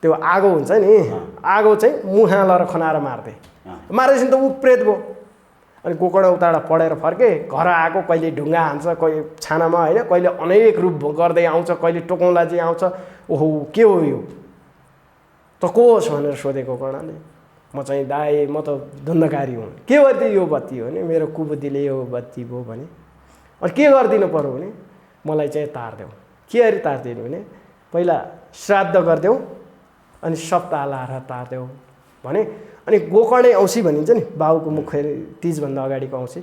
त्यो आगो हुन्छ नि, आगो चाहिँ मुख हालेर खनाएर मार्थे। मारेपछि त ऊ प्रेत भयो। अनि गोकर्ण उताबाट पढेर फर्के, घर आएको कहिले ढुङ्गा हान्छ, कहिले छानामा होइन, कहिले अनेक रूप गर्दै आउँछ, कहिले टोकौँला चाहिँ आउँछ। ओहो के हो यो त को होस् भनेर सोधे गोकर्णले। म चाहिँ दाइ म त धुन्धकारी हुँ। के गरिदियो यो बत्ती हो भने मेरो कुबुद्धिले यो बत्ती भयो भने। अनि के गरिदिनु पर्यो भने मलाई चाहिँ तारिदेऊ। के गरी तारिदिनु भने पहिला श्राद्ध गरिदेऊ, अनि सप्ताह लाएर तारिदेऊ भने। अनि गोकर्णे औँसी भनिन्छ नि, बाबुको मुख तिजभन्दा अगाडिको औँसी,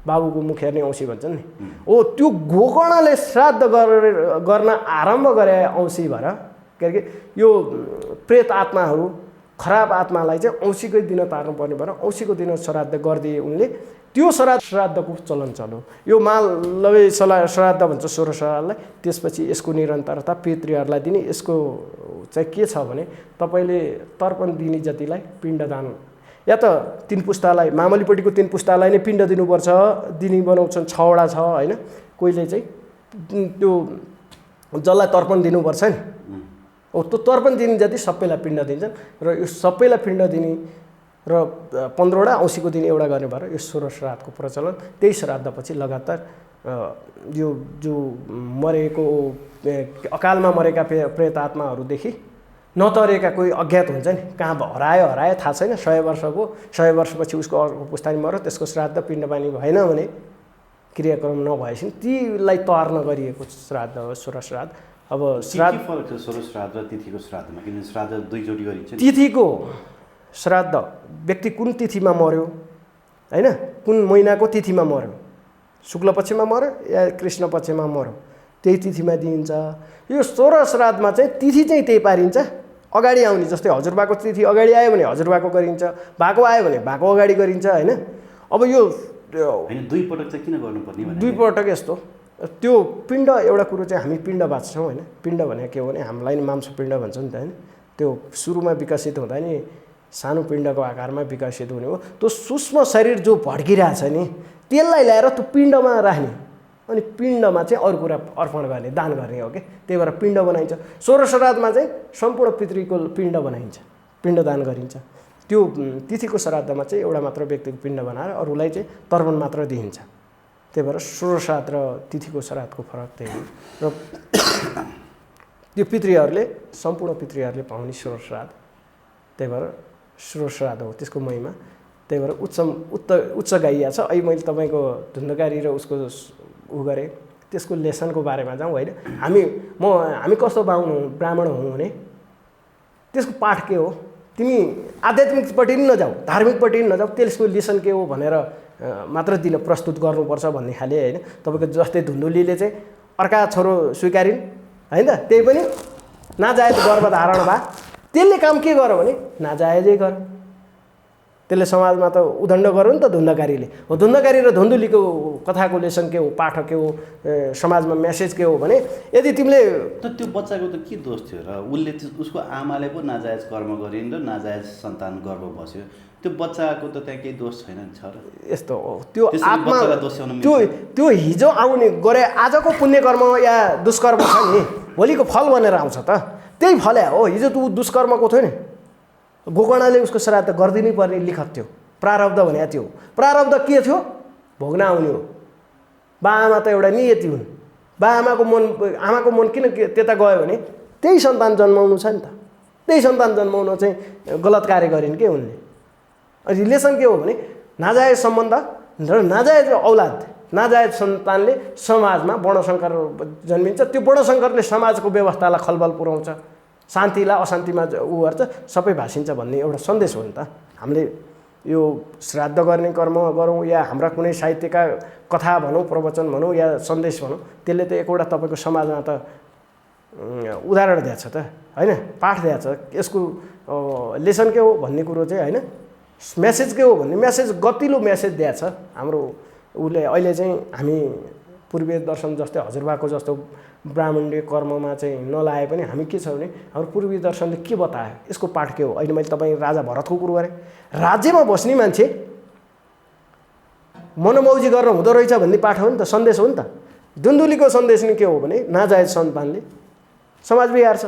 बाबुको मुख हेर्ने औँसी भन्छन् नि। हो त्यो गोकर्णले श्राद्ध गर्न आरम्भ गरे औँसी भएर। किनकि यो प्रेत आत्माहरू, खराब आत्मालाई चाहिँ औँसीकै दिन तार्नुपर्ने भएर औँसीको दिन श्राद्ध गरिदिए उनले। त्यो श्राद्धको चलन चल्यो। यो मालवे श्राद्ध भन्छ 16 श्राद्धलाई। त्यसपछि यसको निरन्तरता पितृहरूलाई दिने। यसको चाहिँ के छ भने तपाईँले तर्पण दिने जतिलाई पिण्डदान, या त 3 पुस्तालाई, मामलीपट्टिको 3 पुस्तालाई नै पिण्ड दिनुपर्छ, दिने बनाउँछन् 6 वटा छ होइन। कोहीले चाहिँ त्यो जसलाई तर्पण दिनुपर्छ नि, त्यो तर्पण दिने जति सबैलाई पिण्ड दिन्छन्। र यो सबैलाई पिण्ड दिने र 15 वटा औँसीको दिन एउटा गर्ने भएर यो 16 श्राद्धको प्रचलन। त्यही श्राद्धपछि लगातार यो जो मरेको अकालमा मरेका प्रेत आत्माहरूदेखि नतरेका कोही अज्ञात हुन्छ नि, कहाँ हरायो थाहा छैन, 100 वर्ष भयो, 100 वर्षपछि उसको अर्को पुस्तानी मऱ्यो, त्यसको श्राद्ध पिण्डबानी भएन भने, क्रियाक्रम नभएपछि तीलाई तर्न गरिएको श्राद्ध हो 16 श्राद्ध। अब श्राद्ध फरक छ 16 श्राद्ध र तिथिको श्राद्धमा, किनभने श्राद्ध 2 चोटि गरिन्छ। तिथिको श्राद्ध व्यक्ति कुन तिथिमा मर्यो होइन, कुन महिनाको तिथिमा मर्यो, शुक्ल पक्षमा मर्यो या कृष्ण पक्षमा मर्यो, त्यही तिथिमा दिइन्छ। यो 16 श्राद्धमा चाहिँ तिथि चाहिँ त्यही पारिन्छ, अगाडि आउने। जस्तै हजुरबाको तिथि अगाडि आयो भने हजुरबाको गरिन्छ, भएको आयो भने भएको अगाडि गरिन्छ होइन। अब यो होइन 2 पटक चाहिँ किन गर्नुपर्ने भने 2 पटक यस्तो त्यो पिण्ड एउटा कुरो चाहिँ हामी पिण्ड बाँच्छौँ होइन। पिण्ड भनेको के हो भने हामीलाई नि मांस पिण्ड भन्छ नि त होइन। त्यो सुरुमा विकसित हुँदा नि सानो पिण्डको आकारमा विकसित हुने हो। त्यो सूक्ष्म शरीर जो भड्किरहेछ नि त्यसलाई ल्याएर त्यो पिण्डमा राख्ने, अनि पिण्डमा चाहिँ अरू कुरा अर्पण गर्ने, दान गर्ने हो कि। त्यही भएर पिण्ड बनाइन्छ। 16 श्राद्धमा चाहिँ सम्पूर्ण पितृको पिण्ड बनाइन्छ, पिण्डदान गरिन्छ। त्यो तिथिको श्राद्धमा चाहिँ एउटा मात्र व्यक्तिको पिण्ड बनाएर अरूलाई चाहिँ तर्पण मात्र दिइन्छ। त्यही भएर 16 श्राद्ध र तिथिको श्राद्धको फरक त्यही हो। र त्यो पितृहरूले सम्पूर्ण पितृहरूले पाउने 16 श्राद्ध, त्यही भएर 16 श्राद्ध हो, त्यसको महिमा। त्यही भएर उच्च गाइया छ। अहिले मैले तपाईँको धुन्धकारी र उसको उ गरेँ, त्यसको लेसनको बारेमा जाउँ होइन। हामी कस्तो ब्राह्मण हौँ भने त्यसको पाठ के हो, तिमी आध्यात्मिकपट्टि पनि नजाऊ, धार्मिकपट्टि पनि नजाऊ, त्यसको लेसन के हो भनेर मात्र दिन प्रस्तुत गर्नुपर्छ भन्ने खाले होइन। तपाईँको जस्तै धुन्धुलीले चाहिँ अर्का छोरो स्वीकारिन् होइन, त्यही पनि नाजायज गर्भधारण भए, त्यसले काम के गर्यो भने नाजायजै गर। त्यसले समाजमा त उदण्ड गर्यो नि त धुन्धकारीले। हो धुन्धकारी र धुन्धुलीको कथाको लेसन के हो, पाठ के हो, समाजमा मेसेज के हो भने यदि तिमीले त्यो बच्चाको त के दोष थियो र उसले उसको आमाले पो नाजायज कर्म गरिन् र नाजायज सन्तान गर्भ बस्यो, त्यो बच्चाको त त्यहाँ केही दोष छैन छ र। यस्तो हो त्यो आत्मा, त्यो हिजो आउने गरे आजको पुण्य कर्म या दुष्कर्म छ नि, भोलिको फल भनेर आउँछ त। त्यही फल हो। हिजो त ऊ दुष्कर्मको थियो नि, गोकर्णले उसको श्राद्ध गरिदिनै पर्ने लिखत थियो, प्रारब्ध भनेको थियो। प्रारब्ध के थियो? भोग्न आउने हो। बाआमा त एउटा नियति हुन्। आमाको मन किन त्यता गयो भने त्यही सन्तान जन्माउनु छ नि त। त्यही सन्तान जन्माउन चाहिँ गलत कार्य गरिन् के उनले। रिलेसन के हो भने नाजायज सम्बन्ध र नाजायज औलाद, नाजायज सन्तानले समाजमा वर्णशङ्कर जन्मिन्छ। त्यो वर्णशङ्करले समाजको व्यवस्थालाई खलबल पुर्याउँछ, शान्तिलाई अशान्तिमा उ गर्छ, सबै भाषिन्छ भन्ने एउटा सन्देश हो नि त। हामीले यो श्राद्ध गर्ने कर्म गरौँ या हाम्रा कुनै साहित्यका कथा भनौँ, प्रवचन भनौँ या सन्देश भनौँ, त्यसले त एकवटा तपाईँको समाजमा त उदाहरण दिएछ त होइन, पाठ दिएछ। यसको लेसन के हो भन्ने कुरो चाहिँ होइन, मेसेज के हो भन्ने मेसेज, गतिलो मेसेज दिएछ हाम्रो उसले। अहिले चाहिँ हामी पूर्वीय दर्शन जस्तै हजुरबाको जस्तो ब्राह्मणीय कर्ममा चाहिँ नलाए पनि हामी के छ भने हाम्रो पूर्वीय दर्शनले के बतायो, यसको पाठ के हो। अहिले मैले तपाईँ राजा भरतको कुरो गरेँ। राज्यमा बस्ने मान्छे मनोमौजी गरेर हुँदो रहेछ भन्ने पाठ हो नि त, सन्देश हो नि त। धुन्धुलीको सन्देश नै के हो भने नाजायज सन्तानले समाज बिगार्छ,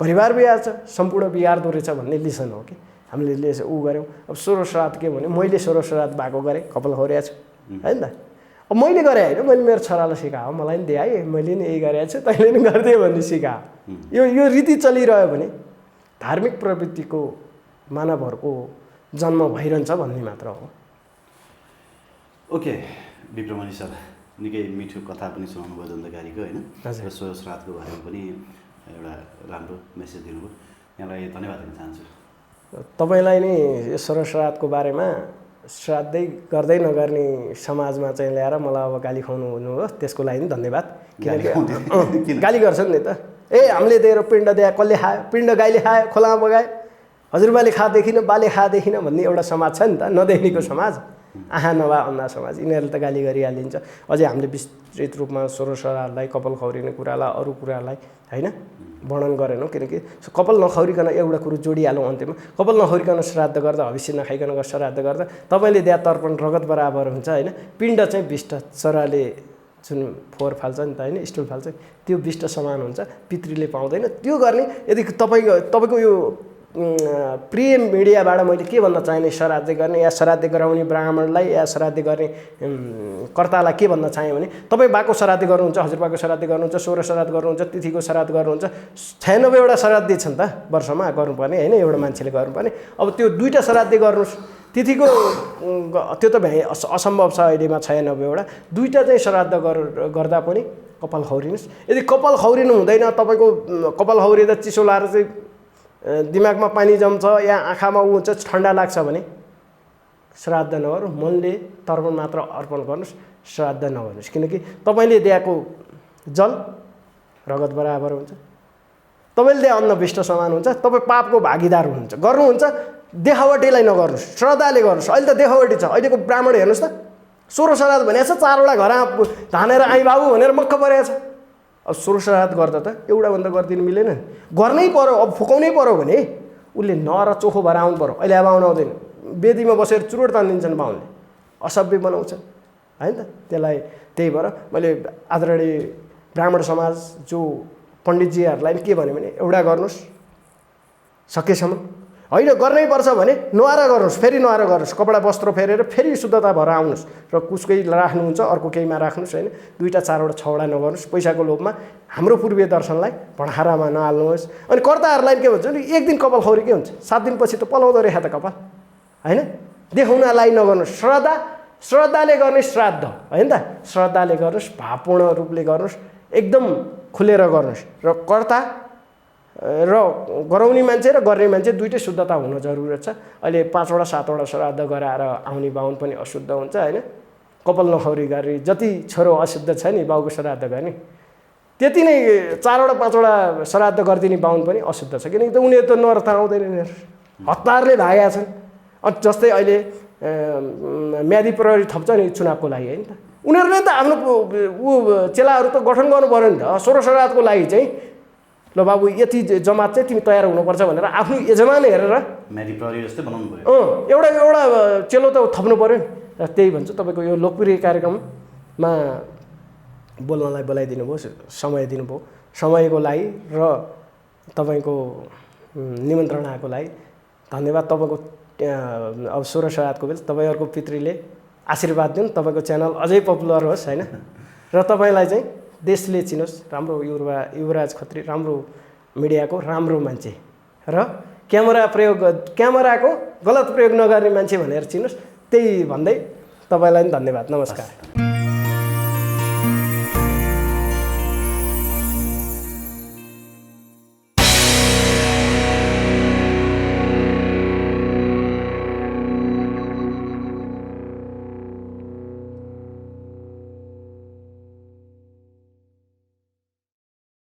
परिवार बिगार्छ, सम्पूर्ण बिगार्दो रहेछ भन्ने लिसन हो कि हामीले उ गऱ्यौँ। अब 16 श्राद्ध के भने मैले 16 श्राद्ध भएको गरेँ, कपाल खौरेको छु होइन त। अब मैले गरेँ होइन, मैले मेरो छोरालाई सिकाएँ, मलाई नि दिएँ, मैले नि यही गरेको छु, तैँले नि गरिदियो भन्ने सिकाएँ। यो रीति चलिरह्यो भने धार्मिक प्रवृत्तिको मानवहरूको जन्म भइरहन्छ भन्ने मात्र हो। ओके विक्रमणि सर, निकै मिठो कथा पनि सुनाउनु भयो धुन्धकारीको होइन, र 16 श्राद्धको बारेमा पनि एउटा राम्रो मेसेज दिनुभयो। यहाँलाई धन्यवाद दिन चाहन्छु। तपाईँलाई नि यो 16 श्राद्धको बारेमा श्राद्धै गर्दै नगर्ने समाजमा चाहिँ ल्याएर मलाई अब गाली खुवाउनु हुनुभयो, त्यसको लागि नि धन्यवाद। किनकि गाली गर्छन् नि त, हामीले दिएर पिण्ड दिए, कसले खायो, पिण्ड गाईले खायो, खोलामा बगायो, हजुरबाले खाएदेखि बाले खाएदेखि भन्ने एउटा समाज छ नि त, नदेखिनेको समाज। आहा नभए अन्ना समाज यिनीहरूले त गाली गरिहालिन्छ। अझै हामीले विस्तृत रूपमा सोह्र श्राद्धलाई, कपाल खौरिने कुरालाई, अरू कुरालाई होइन वर्णन गरेनौँ, किनकि कपाल नखौरिकन एउटा कुरो जोडिहालौँ अन्त्यमा। कपाल नखौरिकन श्राद्ध गर्दा, हविष्य नखाइकन श्राद्ध गर्दा तपाईँले दिया तर्पण रगत बराबर हुन्छ होइन। पिण्ड चाहिँ विष्ट, चराले जुन फोहोर फाल्छ नि त होइन, स्टुल फाल्छ, त्यो विष्ट समान हुन्छ, पितृले पाउँदैन। त्यो गर्ने यदि तपाईँको यो प्रिय मिडियाबाट मैले के भन्न चाहेँ, श्राद्ध गर्ने या श्राद्ध गराउने ब्राह्मणलाई या श्राद्ध गर्ने कर्तालाई के भन्न चाहेँ भने, तपाईँ बाको श्राद्ध गर्नुहुन्छ, हजुरबाको श्राद्ध गर्नुहुन्छ, 16 श्राद्ध गर्नुहुन्छ, तिथिको श्राद्ध गर्नुहुन्छ, 96वटा श्राद्ध छन् त वर्षमा गर्नुपर्ने होइन, एउटा मान्छेले गर्नुपर्ने। अब त्यो 2टा श्राद्ध गर्नुहोस्, तिथिको त्यो त असम्भव छ अहिलेमा 96वटा, 2टा चाहिँ श्राद्ध गर्दा पनि कपाल खौरिनुहोस्। यदि कपाल खौरिनु हुँदैन, तपाईँको कपाल खौरिँदा चिसो लाएर चाहिँ दिमागमा पानी जम्छ या आँखामा ऊ हुन्छ, ठन्डा लाग्छ भने श्राद्ध नगर्नु, मनले तर्पण मात्र अर्पण गर्नुहोस्, श्राद्ध नगर्नुहोस्। किनकि तपाईँले दिएको जल रगत बराबर हुन्छ, तपाईँले दिए अन्न विष्ट समान हुन्छ, तपाईँ पापको भागीदार हुनुहुन्छ। गर्नुहुन्छ देखावटीलाई नगर्नुहोस्, श्रद्धाले गर्नुहोस्। अहिले त देखावटी छ, अहिलेको ब्राह्मण हेर्नुहोस् त, 16 श्राद्ध भनेको छ, 4वटा घर धानेर आइ बाबु भनेर मक्क परेको छ। अब 16 श्राद्ध गर्दा त एउटाभन्दा गरिदिनु मिलेन, गर्नै पर्यो। अब फुकाउनै पर्यो भने उसले नर चोखो भएर आउनु पर्यो। अहिले अब आउनु आउँदैन, वेदीमा बसेर चुरोट तानिदिन्छन् बाहुनले, असभ्य बनाउँछन् होइन त। त्यसलाई त्यही भएर मैले आदरणीय ब्राह्मण समाज जो पण्डितजीहरूलाई के भने एउटा गर्नुहोस् सकेसम्म, होइन गर्नै पर्छ भने नुहारा गर्नुहोस्, फेरि नुहारा गर्नुहोस्, कपडा वस्त्र फेरेर फेरि शुद्धता भएर आउनुहोस्, र कुसकै राख्नुहुन्छ अर्को केहीमा राख्नुहोस् होइन। 2टा 4वटा 6वटा नगर्नुहोस् पैसाको लोभमा। हाम्रो पूर्वीय दर्शनलाई भण्डारामा नहाल्नुहोस्। अनि कर्ताहरूलाई के भन्छ भने, एक दिन कपाल खौरी के हुन्छ, 7 दिनपछि त पलाउँदो रहेछ त कपाल होइन। देखाउनलाई नगर्नुहोस्, श्रद्धाले गर्ने श्राद्ध होइन त, श्रद्धाले गर्नुहोस्, भावपूर्ण रूपले गर्नुहोस्, एकदम खुलेर गर्नुहोस्। र कर्ता र गराउने मान्छे र गर्ने मान्छे 2टै शुद्धता हुन जरुरत छ। अहिले 5वटा 7वटा श्राद्ध गराएर आउने बाहुन पनि अशुद्ध हुन्छ होइन। कपाल नखौरी गरी जति छोरो अशुद्ध छ नि बाउको श्राद्ध गर्ने, त्यति नै 4वटा 5वटा श्राद्ध गरिदिने बाहुन पनि अशुद्ध छ। किनकि त उनीहरू त नर्थ आउँदैन, उनीहरू हतारले भागेका छन्। अनि जस्तै अहिले म्यादी प्रहरी थप्छ नि चुनावको लागि होइन त, उनीहरूले त आफ्नो चेलाहरू त गठन गर्नु पऱ्यो नि त। 16 श्राद्धको लागि चाहिँ ल बाबु यति जमात चाहिँ तिमी तयार हुनुपर्छ भनेर आफ्नो यजमान हेरेर म्यादी प्रहरी जस्तै बनाउनु पऱ्यो। एउटा चेलो त थप्नु पऱ्यो नि। र त्यही भन्छु, तपाईँको यो लोकप्रिय कार्यक्रममा बोल्नलाई बोलाइदिनु भयो, समय दिनुभयो, समयको लागि र तपाईँको निमन्त्रणाको लागि धन्यवाद। तपाईँको अब 16 श्राद्धको बेला तपाईँहरूको पितृले आशीर्वाद दिउन्, तपाईँको च्यानल अझै पपुलर होस् होइन। र तपाईँलाई चाहिँ देशले चिनोस्, राम्रो युवराज खत्री, राम्रो मिडियाको राम्रो मान्छे र क्यामेराको गलत प्रयोग नगर्ने मान्छे भनेर चिनोस्। त्यही भन्दै तपाईँलाई पनि धन्यवाद, नमस्कार।